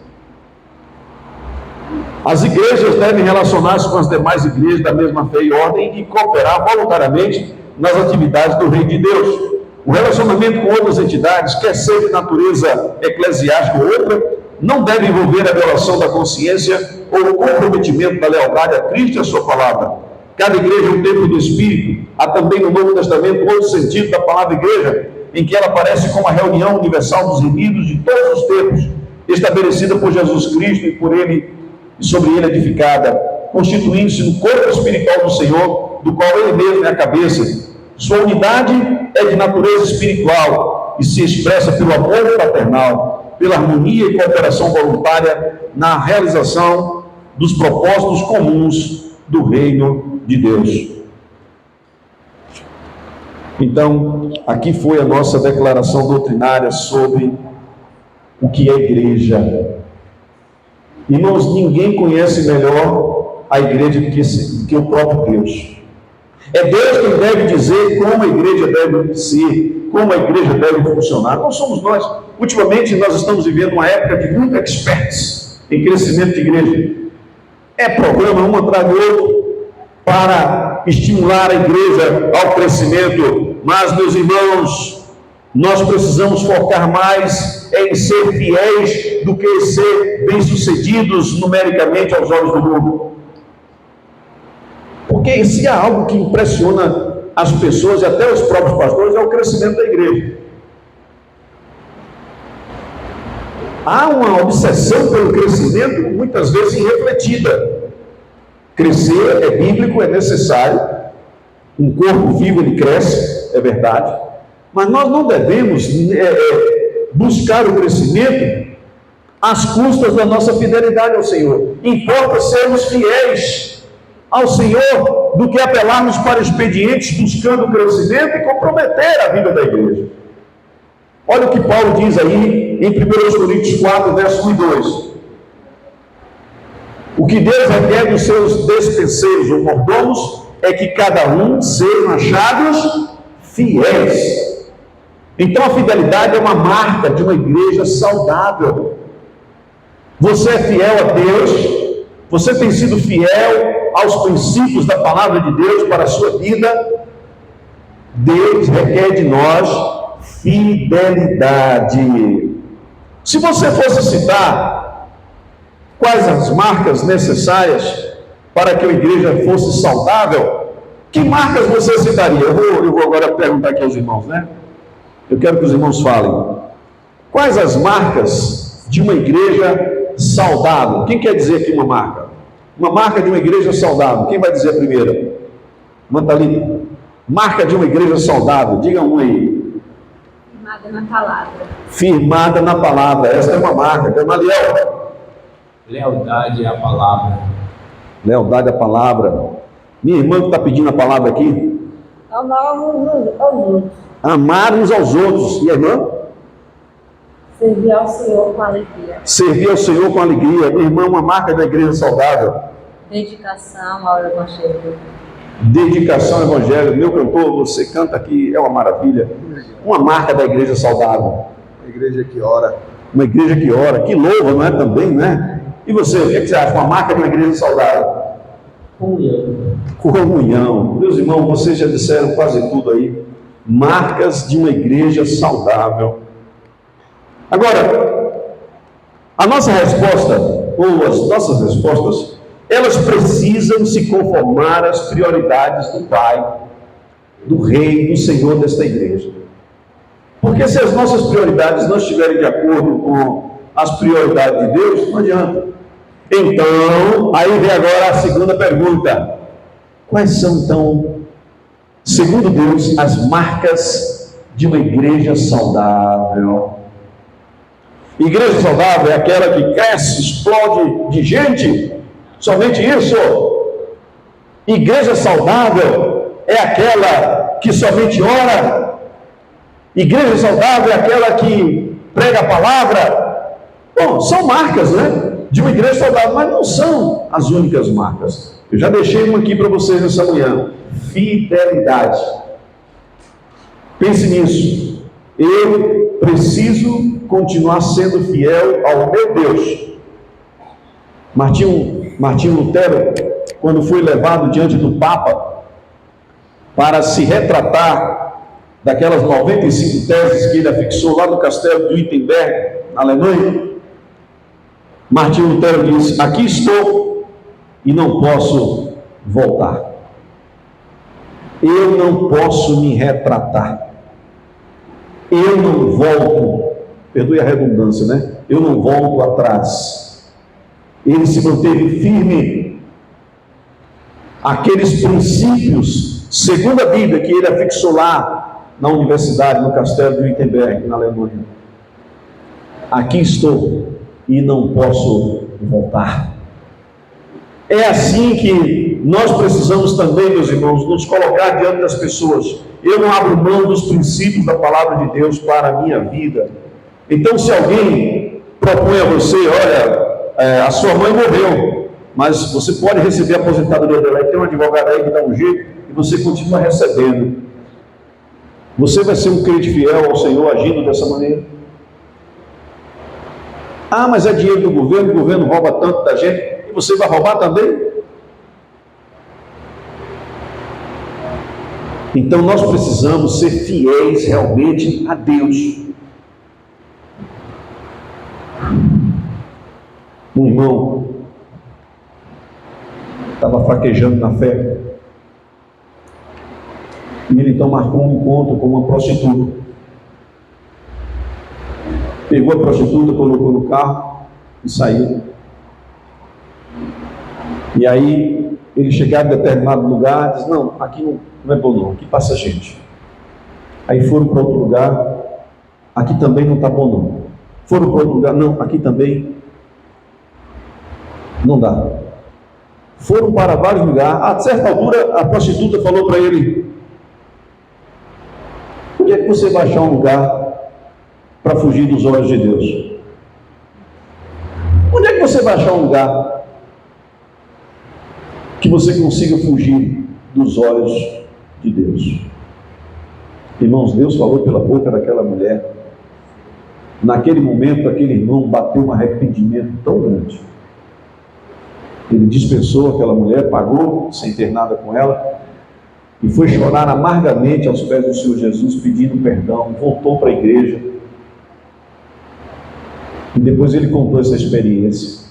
As igrejas devem relacionar-se com as demais igrejas da mesma fé e ordem e cooperar voluntariamente nas atividades do Reino de Deus. O relacionamento com outras entidades, quer seja de natureza eclesiástica ou outra, não deve envolver a violação da consciência ou o comprometimento da lealdade a Cristo e a sua palavra. Cada igreja é um templo do Espírito. Há também no Novo Testamento outro sentido da palavra igreja, em que ela aparece como a reunião universal dos remidos de todos os tempos, estabelecida por Jesus Cristo e por ele e sobre ele edificada, constituindo-se no corpo espiritual do Senhor, do qual ele mesmo é a cabeça. Sua unidade é de natureza espiritual e se expressa pelo amor fraternal, pela harmonia e cooperação voluntária na realização dos propósitos comuns do reino de Deus. Então, aqui foi a nossa declaração doutrinária sobre o que é igreja. Irmãos, ninguém conhece melhor a igreja do que o próprio Deus. É Deus quem deve dizer como a igreja deve ser, como a igreja deve funcionar. Não somos nós. Ultimamente nós estamos vivendo uma época de muitos experts em crescimento de igreja. É programa um atrás do outro para estimular a igreja ao crescimento. Mas, meus irmãos, nós precisamos focar mais em ser fiéis do que ser bem-sucedidos numericamente aos olhos do mundo. Porque se há algo que impressiona as pessoas e até os próprios pastores, é o crescimento da igreja. Há uma obsessão pelo crescimento, muitas vezes irrefletida. Crescer é bíblico, é necessário. Um corpo vivo, ele cresce, é verdade. Mas nós não devemos buscar o crescimento às custas da nossa fidelidade ao Senhor. Importa sermos fiéis ao Senhor do que apelarmos para expedientes buscando o crescimento e comprometer a vida da igreja. Olha o que Paulo diz aí em 1 Coríntios 4, verso 1 e 2. O que Deus requer dos seus despenseiros ou mordomos é que cada um sejam achados fiéis. Então a fidelidade é uma marca de uma igreja saudável. Você é fiel a Deus, você tem sido fiel aos princípios da palavra de Deus para a sua vida. Deus requer de nós fidelidade. Se você fosse citar quais as marcas necessárias para que a igreja fosse saudável, que marcas você citaria? Eu vou agora perguntar aqui aos irmãos, né? Eu quero que os irmãos falem. Quais as marcas de uma igreja saudável? Quem quer dizer aqui uma marca? Uma marca de uma igreja saudável. Quem vai dizer primeiro? Mantalita. Marca de uma igreja saudável. Diga um aí. Firmada na palavra. Firmada na palavra. Essa é uma marca. Gamaliel. Lealdade à palavra. Lealdade à palavra. Minha irmã que está pedindo a palavra aqui. Amar uns aos outros. Amar uns aos outros. E a irmã? Servir ao Senhor com alegria. Servir ao Senhor com alegria. Minha irmã, uma marca da igreja saudável. Dedicação ao Evangelho. Dedicação ao Evangelho. Meu cantor, você canta aqui, é uma maravilha. Uma marca da igreja saudável. Uma igreja que ora. Uma igreja que ora, que louva, não é também, né? E você, o que você acha? Uma marca de uma igreja saudável? Comunhão. Comunhão. Meus irmãos, vocês já disseram quase tudo aí. Marcas de uma igreja saudável. Agora, a nossa resposta, ou as nossas respostas, elas precisam se conformar às prioridades do Pai, do Rei, do Senhor desta igreja. Porque se as nossas prioridades não estiverem de acordo com as prioridades de Deus, não adianta. Então, aí vem agora a segunda pergunta. Quais são, então, segundo Deus, as marcas de uma igreja saudável? Igreja saudável é aquela que cresce, explode de gente? Somente isso? Igreja saudável é aquela que somente ora? Igreja saudável é aquela que prega a palavra? Bom, são marcas, né? De uma igreja saudável, mas não são as únicas marcas. Eu já deixei uma aqui para vocês nessa manhã. Fidelidade. Pense nisso. Eu preciso continuar sendo fiel ao meu Deus. Martinho Lutero, quando foi levado diante do Papa para se retratar daquelas 95 teses que ele afixou lá no castelo de Wittenberg, na Alemanha, Martinho Lutero disse: aqui estou e não posso voltar. Eu não posso me retratar. Eu não volto, perdoe a redundância, né? Eu não volto atrás. Ele se manteve firme. Aqueles princípios, segundo a Bíblia, que ele afixou lá na universidade, no castelo de Wittenberg, na Alemanha. Aqui estou e não posso voltar. É assim que nós precisamos também, meus irmãos, nos colocar diante das pessoas. Eu não abro mão dos princípios da palavra de Deus para a minha vida. Então, se alguém propõe a você, olha, a sua mãe morreu, mas você pode receber a aposentadoria dela, e tem um advogado aí que dá um jeito, e você continua recebendo. Você vai ser um crente fiel ao Senhor agindo dessa maneira? Ah, mas é dinheiro do governo, o governo rouba tanto da gente, e você vai roubar também? Então nós precisamos ser fiéis realmente a Deus. Um irmão estava fraquejando na fé, e ele então marcou um encontro com uma prostituta. Pegou a prostituta, colocou no carro e saiu. E aí ele chegava em determinado lugar e disse: não, aqui não é bom não, aqui passa gente. Aí foram para outro lugar, aqui também não está bom não. Foram para outro lugar, não, aqui também não dá. Foram para vários lugares. A certa altura a prostituta falou para ele: onde é que você vai achar um lugar para fugir dos olhos de Deus? Onde é que você vai achar um lugar que você consiga fugir dos olhos de Deus? Irmãos, Deus falou pela boca daquela mulher. Naquele momento, aquele irmão bateu um arrependimento tão grande. Ele dispensou aquela mulher, pagou, sem ter nada com ela, e foi chorar amargamente aos pés do Senhor Jesus, pedindo perdão. Voltou para a igreja. E depois ele contou essa experiência.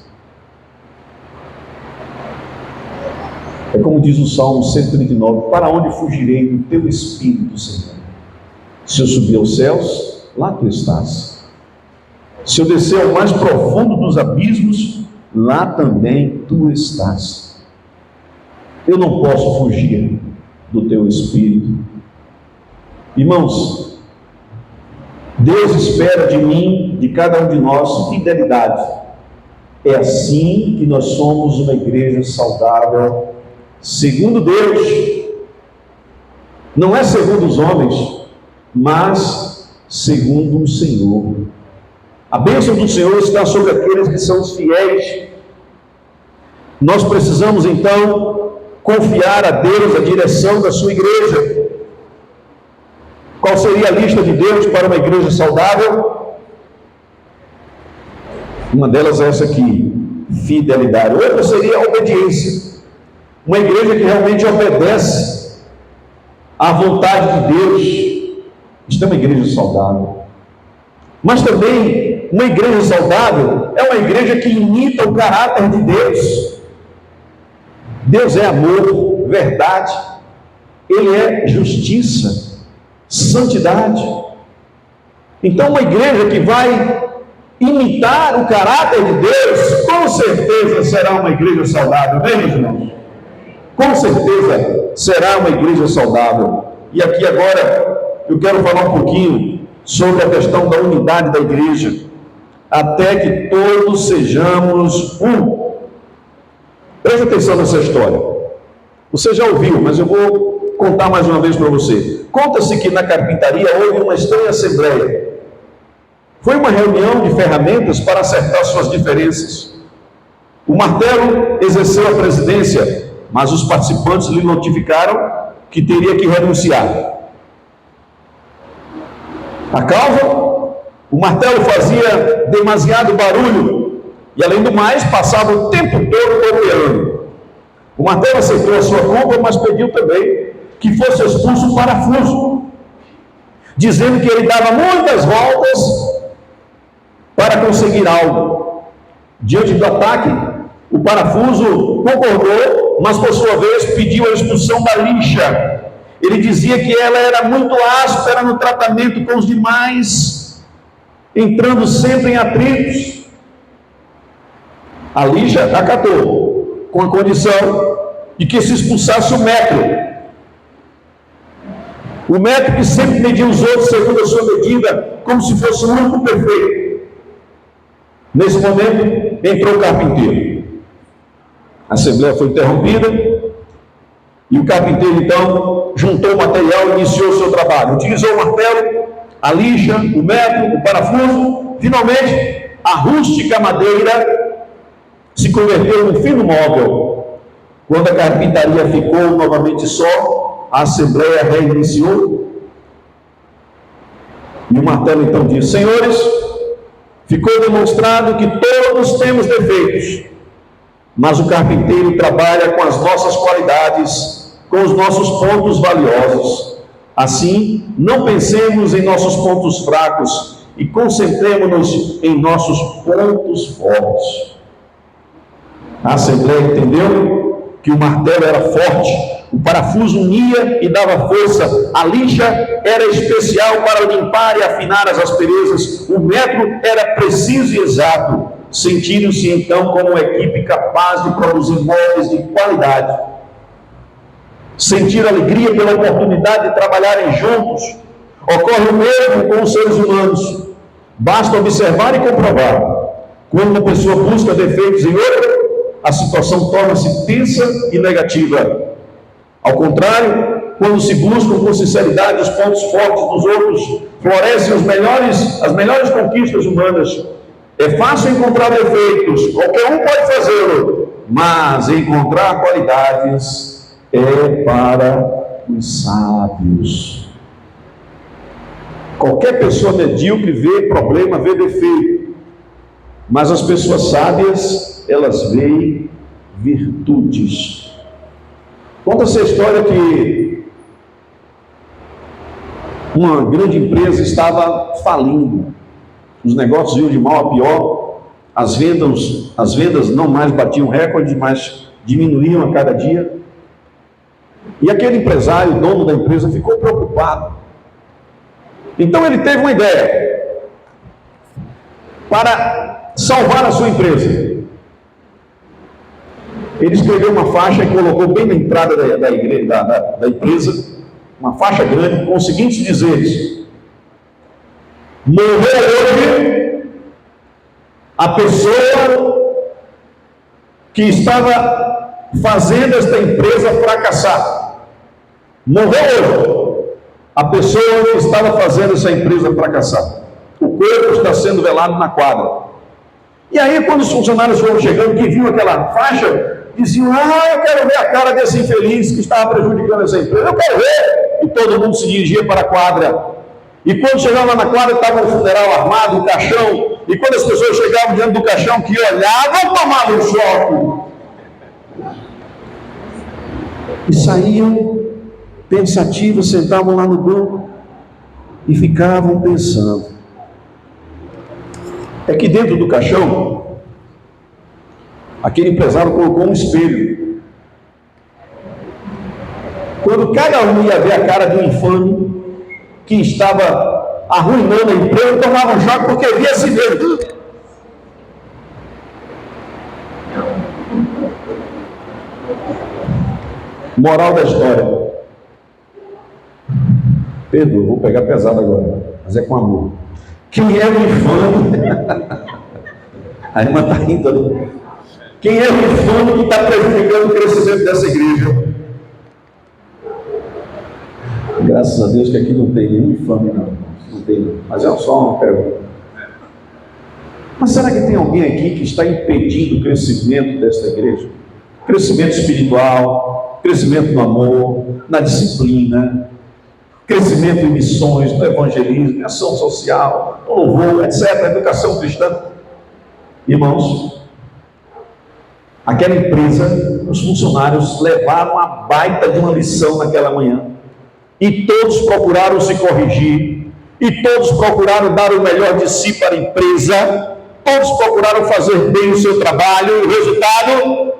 É como diz o Salmo 139: para onde fugirei do teu Espírito, Senhor? Se eu subir aos céus, lá tu estás. Se eu descer ao mais profundo dos abismos, lá também tu estás. Eu não posso fugir do teu Espírito. Irmãos, Deus espera de mim, de cada um de nós, fidelidade. É assim que nós somos uma igreja saudável, segundo Deus. Não é segundo os homens, mas segundo o Senhor. A bênção do Senhor está sobre aqueles que são os fiéis. Nós precisamos então confiar a Deus a direção da sua igreja. Qual seria a lista de Deus para uma igreja saudável? Uma delas é essa aqui: fidelidade. Outra seria a obediência. Uma igreja que realmente obedece à vontade de Deus. Isto é uma igreja saudável. Mas também uma igreja saudável é uma igreja que imita o caráter de Deus. Deus é amor, verdade. Ele é justiça, santidade. Então uma igreja que vai imitar o caráter de Deus, com certeza será uma igreja saudável, bem, meus irmãos? Com certeza será uma igreja saudável. E aqui agora eu quero falar um pouquinho sobre a questão da unidade da igreja, até que todos sejamos um. Preste atenção nessa história. Você já ouviu, mas eu vou contar mais uma vez para você. Conta-se que na carpintaria houve uma estranha assembleia. Foi uma reunião de ferramentas para acertar suas diferenças. O martelo exerceu a presidência, mas os participantes lhe notificaram que teria que renunciar. A causa? O martelo fazia demasiado barulho e, além do mais, passava o tempo todo golpeando. O martelo aceitou a sua culpa, mas pediu também que fosse expulso o parafuso, dizendo que ele dava muitas voltas para conseguir algo. Diante do ataque, o parafuso concordou, mas por sua vez pediu a expulsão da lixa. Ele dizia que ela era muito áspera no tratamento com os demais, entrando sempre em atritos. A lixa acatou, com a condição de que se expulsasse o metro. O metro que sempre media os outros segundo a sua medida, como se fosse o único perfeito. Nesse momento, entrou o carpinteiro. A assembleia foi interrompida e o carpinteiro, então, juntou o material e iniciou o seu trabalho. Utilizou o martelo, a lixa, o metro, o parafuso. Finalmente, a rústica madeira se converteu num fino móvel. Quando a carpintaria ficou novamente só, a assembleia reiniciou. E o martelo então disse: senhores, ficou demonstrado que todos temos defeitos, mas o carpinteiro trabalha com as nossas qualidades, com os nossos pontos valiosos. Assim, não pensemos em nossos pontos fracos e concentremos-nos em nossos pontos fortes. A assembleia entendeu que o martelo era forte, o parafuso unia e dava força, a lixa era especial para limpar e afinar as asperezas, o metro era preciso e exato. Sentiram-se então como uma equipe capaz de produzir móveis de qualidade. Sentiram alegria pela oportunidade de trabalharem juntos. Ocorre o mesmo com os seres humanos. Basta observar e comprovar. Quando uma pessoa busca defeitos em outra, a situação torna-se tensa e negativa. Ao contrário, quando se buscam com sinceridade os pontos fortes dos outros, florescem as melhores conquistas humanas. É fácil encontrar defeitos, qualquer um pode fazê-lo, mas encontrar qualidades é para os sábios. Qualquer pessoa medíocre vê problema, vê defeito, mas as pessoas sábias, elas veem virtudes. Conta-se a história que uma grande empresa estava falindo. Os negócios iam de mal a pior, as vendas não mais batiam recorde, mas diminuíam a cada dia. E aquele empresário, dono da empresa, ficou preocupado. Então ele teve uma ideia para salvar a sua empresa. Ele escreveu uma faixa e colocou bem na entrada da empresa, uma faixa grande, com os seguintes dizeres: morreu hoje a pessoa que estava fazendo esta empresa fracassar. Morreu hoje a pessoa que estava fazendo essa empresa fracassar. O corpo está sendo velado na quadra. E aí, quando os funcionários foram chegando, que viram aquela faixa, diziam: eu quero ver a cara desse infeliz que estava prejudicando essa empresa, eu quero ver. E todo mundo se dirigia para a quadra. E quando chegava lá na quadra, estava o funeral armado, o caixão. E quando as pessoas chegavam diante do caixão, que olhavam, tomavam um choque. E saíam pensativos, sentavam lá no banco e ficavam pensando. É que dentro do caixão, aquele empresário colocou um espelho. Quando cada um ia ver a cara de um infame que estava arruinando a empresa, tomava um choque porque via si mesmo. Moral da história. Pedro, vou pegar pesado agora, mas é com amor. Quem é o infame? A irmã está rindo ali. Quem é o infame que está prejudicando o crescimento dessa igreja? Graças a Deus que aqui não tem nenhum infame, não tem. Mas é só uma pergunta. Mas será que tem alguém aqui que está impedindo o crescimento desta igreja? Crescimento espiritual, crescimento no amor, na disciplina, crescimento em missões, no evangelismo, em ação social, no louvor, etc., educação cristã. Irmãos, aquela empresa, os funcionários levaram uma baita de uma lição naquela manhã, e todos procuraram se corrigir, e todos procuraram dar o melhor de si para a empresa, todos procuraram fazer bem o seu trabalho, e o resultado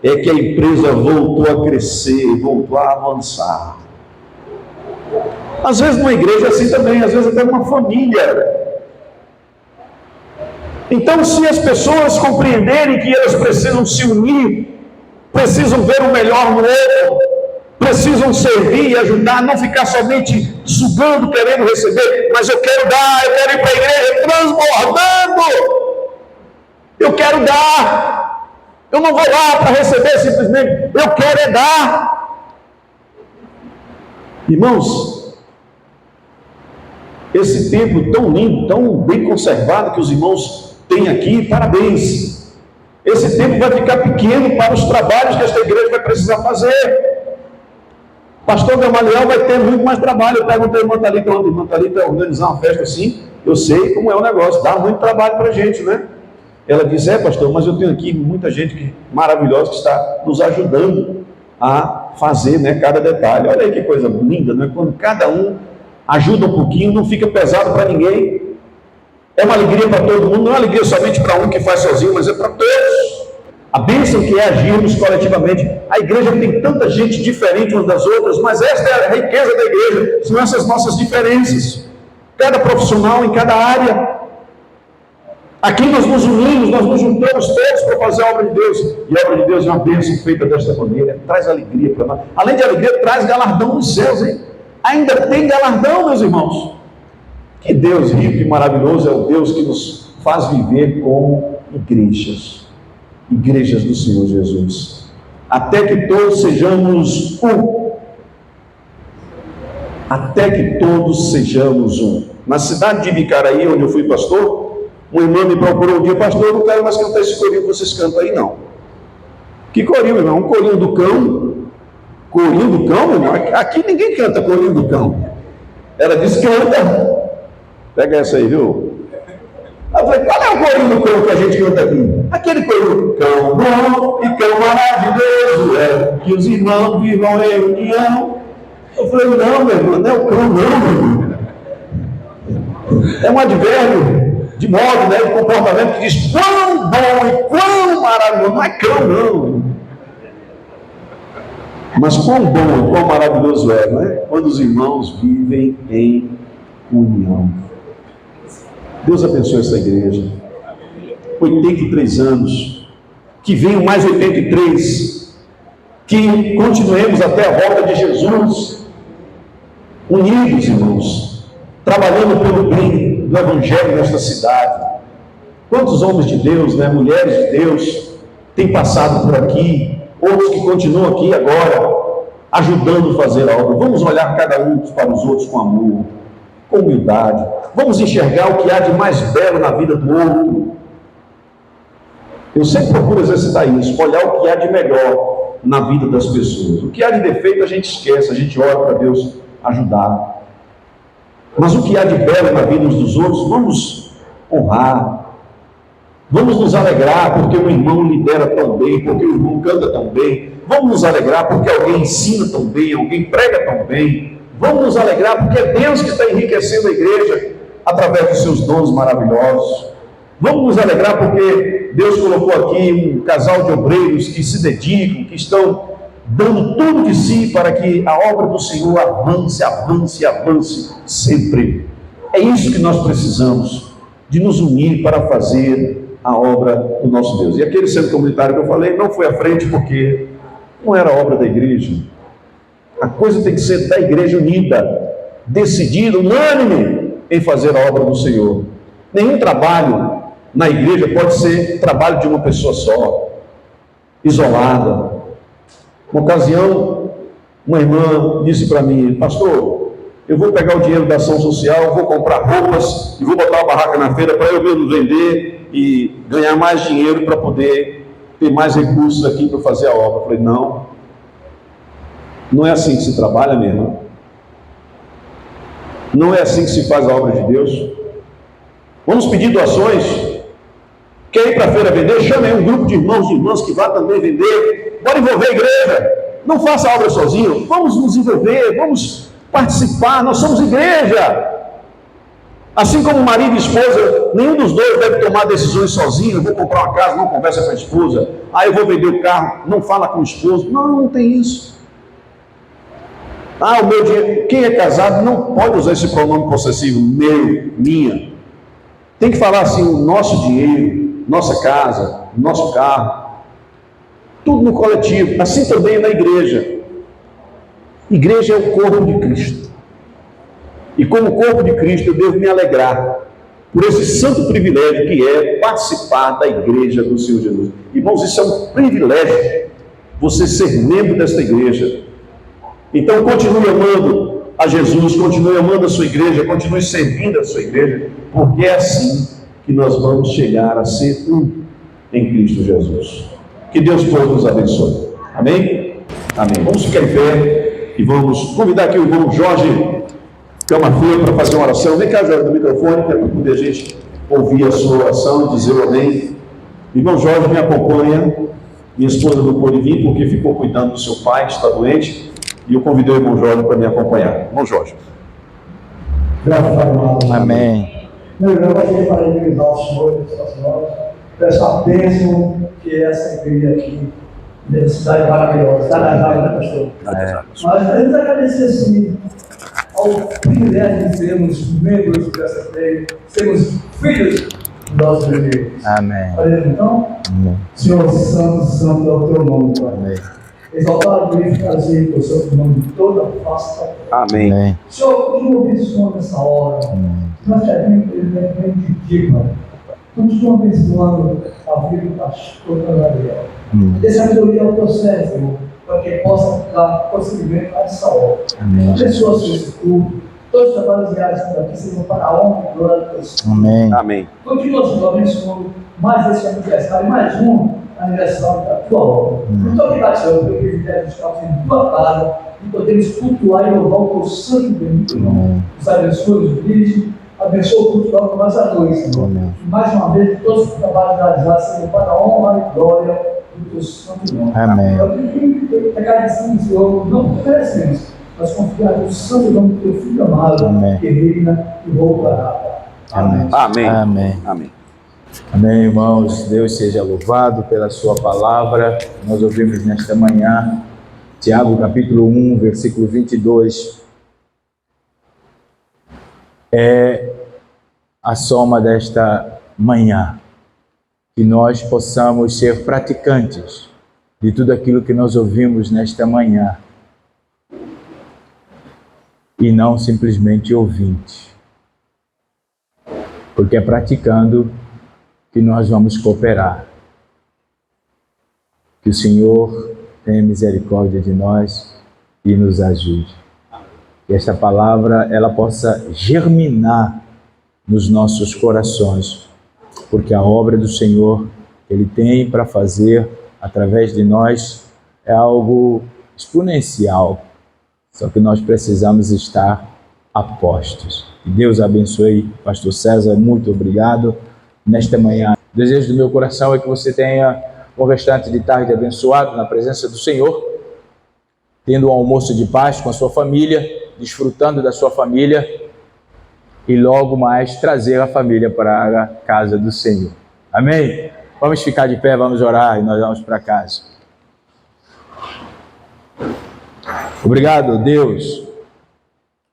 é que a empresa voltou a crescer, voltou a avançar. Às vezes numa igreja é assim também, às vezes até numa família. Então, se as pessoas compreenderem que elas precisam se unir, precisam ver o melhor no outro, precisam servir e ajudar, não ficar somente sugando, querendo receber, mas eu quero dar, eu quero ir para a igreja transbordando, eu quero dar, eu não vou lá para receber simplesmente, eu quero é dar. Irmãos, esse templo tão lindo, tão bem conservado que os irmãos têm aqui, parabéns. Esse templo vai ficar pequeno para os trabalhos que esta igreja vai precisar fazer. Pastor Gamaliel vai ter muito mais trabalho. Eu perguntei ao irmão Thalita, onde o irmão Thalita organizar uma festa assim, eu sei como é o negócio, dá muito trabalho para a gente, né? Ela disse, pastor, mas eu tenho aqui muita gente maravilhosa que está nos ajudando a fazer, né, cada detalhe. Olha aí que coisa linda, né? Quando cada um ajuda um pouquinho, não fica pesado para ninguém. É uma alegria para todo mundo, não é uma alegria somente para um que faz sozinho, mas é para todos. A bênção que é agirmos coletivamente. A igreja tem tanta gente diferente umas das outras, mas esta é a riqueza da igreja, são essas nossas diferenças. Cada profissional em cada área. Aqui nós nos unimos, nós nos juntamos todos para fazer a obra de Deus. E a obra de Deus é uma bênção feita desta maneira, traz alegria para nós. Além de alegria, traz galardão nos céus, hein? Ainda tem galardão, meus irmãos. Que Deus rico e maravilhoso é o Deus que nos faz viver como igrejas do Senhor Jesus, até que todos sejamos um. Até que todos sejamos um. Na cidade de Bicaraí, onde eu fui pastor, um irmão me procurou um dia, pastor, eu não quero mais cantar esse corinho que vocês cantam aí, não. Que corinho, irmão? Um corinho do cão. Corinho do cão, meu irmão? Aqui ninguém canta corinho do cão. Ela disse, canta. Pega essa aí, viu? Eu falei, qual é o corinho do cão que a gente canta aqui? Aquele corinho, cão bom e cão maravilhoso, é que os irmãos vivam em união. Eu falei, não, meu irmão, não é o cão, não, meu irmão. É um advérbio de modo, né, de comportamento que diz quão bom e quão maravilhoso. Não é cão, não. Mas quão bom e quão maravilhoso é, não é? Quando os irmãos vivem em união. Deus abençoe essa igreja. 83 anos. Que venham mais 83. Que continuemos até a volta de Jesus. Unidos, irmãos. Trabalhando pelo bem do Evangelho nesta cidade. Quantos homens de Deus, né, mulheres de Deus, têm passado por aqui. Outros que continuam aqui agora, ajudando a fazer a obra. Vamos olhar cada um para os outros com amor, com humildade. Vamos enxergar o que há de mais belo na vida do outro. Eu sempre procuro exercitar isso, olhar o que há de melhor na vida das pessoas. O que há de defeito a gente esquece, a gente ora para Deus ajudar. Mas o que há de belo na vida uns dos outros, vamos honrar. Vamos nos alegrar porque o irmão lidera tão bem, porque o irmão canta tão bem. Vamos nos alegrar porque alguém ensina tão bem, alguém prega tão bem. Vamos nos alegrar porque é Deus que está enriquecendo a igreja através dos seus dons maravilhosos. Vamos nos alegrar porque Deus colocou aqui um casal de obreiros que se dedicam, que estão dando tudo de si para que a obra do Senhor avance, avance, avance sempre. É isso que nós precisamos, de nos unir para fazer a obra do nosso Deus. E aquele centro comunitário que eu falei não foi à frente porque não era obra da igreja. A coisa tem que ser da igreja unida, decidida, unânime em fazer a obra do Senhor. Nenhum trabalho na igreja pode ser trabalho de uma pessoa só. isolada. Uma ocasião, uma irmã disse para mim: pastor, eu vou pegar o dinheiro da ação social, vou comprar roupas e vou botar uma barraca na feira para eu mesmo vender e ganhar mais dinheiro para poder ter mais recursos aqui para fazer a obra. Eu falei: não, não é assim que se trabalha, minha irmã. Não é assim que se faz a obra de Deus. Vamos pedir doações. Quer ir para a feira vender? Chame aí um grupo de irmãos e irmãs que vá também vender. Bora envolver a igreja. Não faça a obra sozinho. Vamos nos envolver, vamos participar. Nós somos igreja. Assim como marido e esposa, nenhum dos dois deve tomar decisões sozinho. Eu vou comprar uma casa, não conversa com a esposa. Eu vou vender o carro, não fala com o esposo. Não, não tem isso. O meu dinheiro. Quem é casado não pode usar esse pronome possessivo, meu, minha. Tem que falar assim: o nosso dinheiro, nossa casa, nosso carro, tudo no coletivo. Assim também na igreja. Igreja é o corpo de Cristo. E como corpo de Cristo, eu devo me alegrar por esse santo privilégio que é participar da igreja do Senhor Jesus. Irmãos, isso é um privilégio, você ser membro desta igreja. Então continue amando a Jesus, continue amando a sua igreja, continue servindo a sua igreja, porque é assim que nós vamos chegar a ser um em Cristo Jesus. Que Deus todo nos abençoe. Amém? Amém. Vamos ficar em pé e vamos convidar aqui o irmão Jorge Camafeu para fazer uma oração. Vem cá, Jorge, do microfone, para poder a gente ouvir a sua oração e dizer o amém. Irmão Jorge me acompanha. Minha esposa não pôde vir porque ficou cuidando do seu pai, que está doente. E eu convidei o irmão Jorge para me acompanhar. Irmão Jorge. Amém. Meu irmão, eu gostaria de parabenizar o senhor e a senhora por essa bênção que é essa igreja aqui, nessa cidade maravilhosa. Está nas águas, né, pastor? Mas queremos agradecer, assim, ao privilégio de sermos membros dessa igreja, sermos filhos do nosso Deus. Amém. Valeu, então? Amém. Senhor, santo é o teu nome, Pai. Amém. Exaltado, glorificado seja o seu nome de toda a face da terra. Amém. Amém. Senhor, continua abençoando essa hora. Nós queremos pedir, Pai. Continua abençoando a vida do pastor Gabriel. Dê sabedoria ao teu servo, Senhor, para que possa dar prosseguimento a essa obra. Amém. Abençoa, Senhor, esse culto. Todos os trabalhos diários que estão aqui sejam para a honra e glória do teu Senhor. Amém. Amém. Continua, Senhor, abençoando mais esse aniversário, mais um aniversário da tua obra. Muito obrigado, Senhor, pelo privilégio de estar em tua casa e podermos cultuar e louvar o teu santo e bendito nome. Nos abençoe, nos dirige, abençoe o culto logo mais à noite, Senhor. Amém. E mais uma vez, todos os trabalhos realizados sejam para a honra e glória do teu santo nome. Amém. Agradecemos, Senhor, não merecemos, mas confiar no santo nome do teu Filho amado, Amém. que reina e voltará. Amém. Amém. Amém. Amém. Amém, irmãos. Deus seja louvado pela sua palavra. Nós ouvimos nesta manhã, Tiago capítulo 1, versículo 22. É a soma desta manhã. Que nós possamos ser praticantes de tudo aquilo que nós ouvimos nesta manhã. E não simplesmente ouvintes. Porque é praticando que nós vamos cooperar. Que o Senhor tenha misericórdia de nós e nos ajude. Que esta palavra ela possa germinar nos nossos corações, porque a obra do Senhor Ele tem para fazer através de nós é algo exponencial. Só que nós precisamos estar a postos. Que Deus abençoe, Pastor César, muito obrigado. Nesta manhã, o desejo do meu coração é que você tenha um restante de tarde abençoado na presença do Senhor, tendo um almoço de paz com a sua família, desfrutando da sua família e logo mais trazer a família para a casa do Senhor. Amém? Vamos ficar de pé, vamos orar e nós vamos para casa. Obrigado, Deus,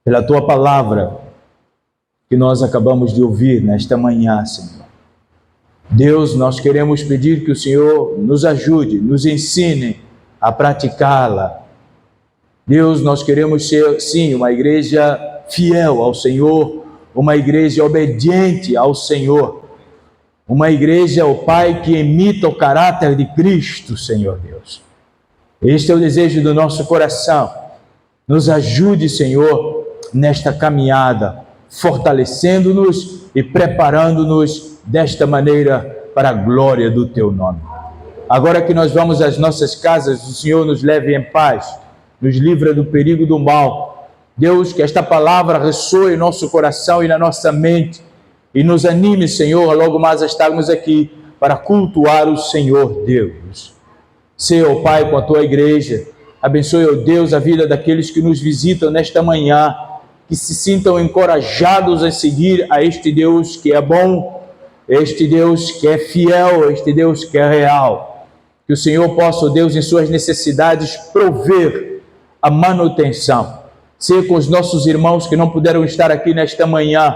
pela tua palavra que nós acabamos de ouvir nesta manhã, Senhor. Deus, nós queremos pedir que o Senhor nos ajude, nos ensine a praticá-la. Deus, nós queremos ser, sim, uma igreja fiel ao Senhor, uma igreja obediente ao Senhor, Uma igreja, ó Pai, que imita o caráter de Cristo, Senhor Deus. Este é o desejo do nosso coração. Nos ajude, Senhor, nesta caminhada, fortalecendo-nos e preparando-nos desta maneira para a glória do Teu nome. Agora que nós vamos às nossas casas, o Senhor nos leve em paz, nos livra do perigo do mal. Deus, que esta palavra ressoe em nosso coração e na nossa mente e nos anime, Senhor, a logo mais estarmos aqui para cultuar o Senhor Deus. Seja, ó Pai, com a Tua igreja. Abençoe, ó Deus, a vida daqueles que nos visitam nesta manhã, que se sintam encorajados a seguir a este Deus que é bom, este Deus que é fiel, este Deus que é real. Que o Senhor possa, ó Deus, em suas necessidades, prover a manutenção. Seja com os nossos irmãos que não puderam estar aqui nesta manhã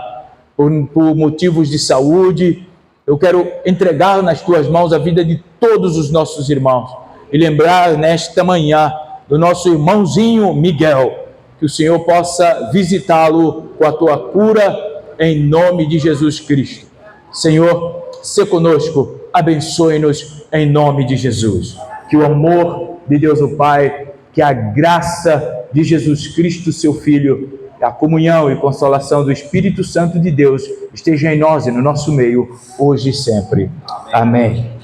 por motivos de saúde. Eu quero entregar nas Tuas mãos a vida de todos os nossos irmãos e lembrar nesta manhã do nosso irmãozinho Miguel, que o Senhor possa visitá-lo com a Tua cura em nome de Jesus Cristo. Senhor, se conosco, abençoe-nos em nome de Jesus. Que o amor de Deus o Pai, que a graça de Jesus Cristo, seu Filho, a comunhão e consolação do Espírito Santo de Deus esteja em nós e no nosso meio, hoje e sempre. Amém.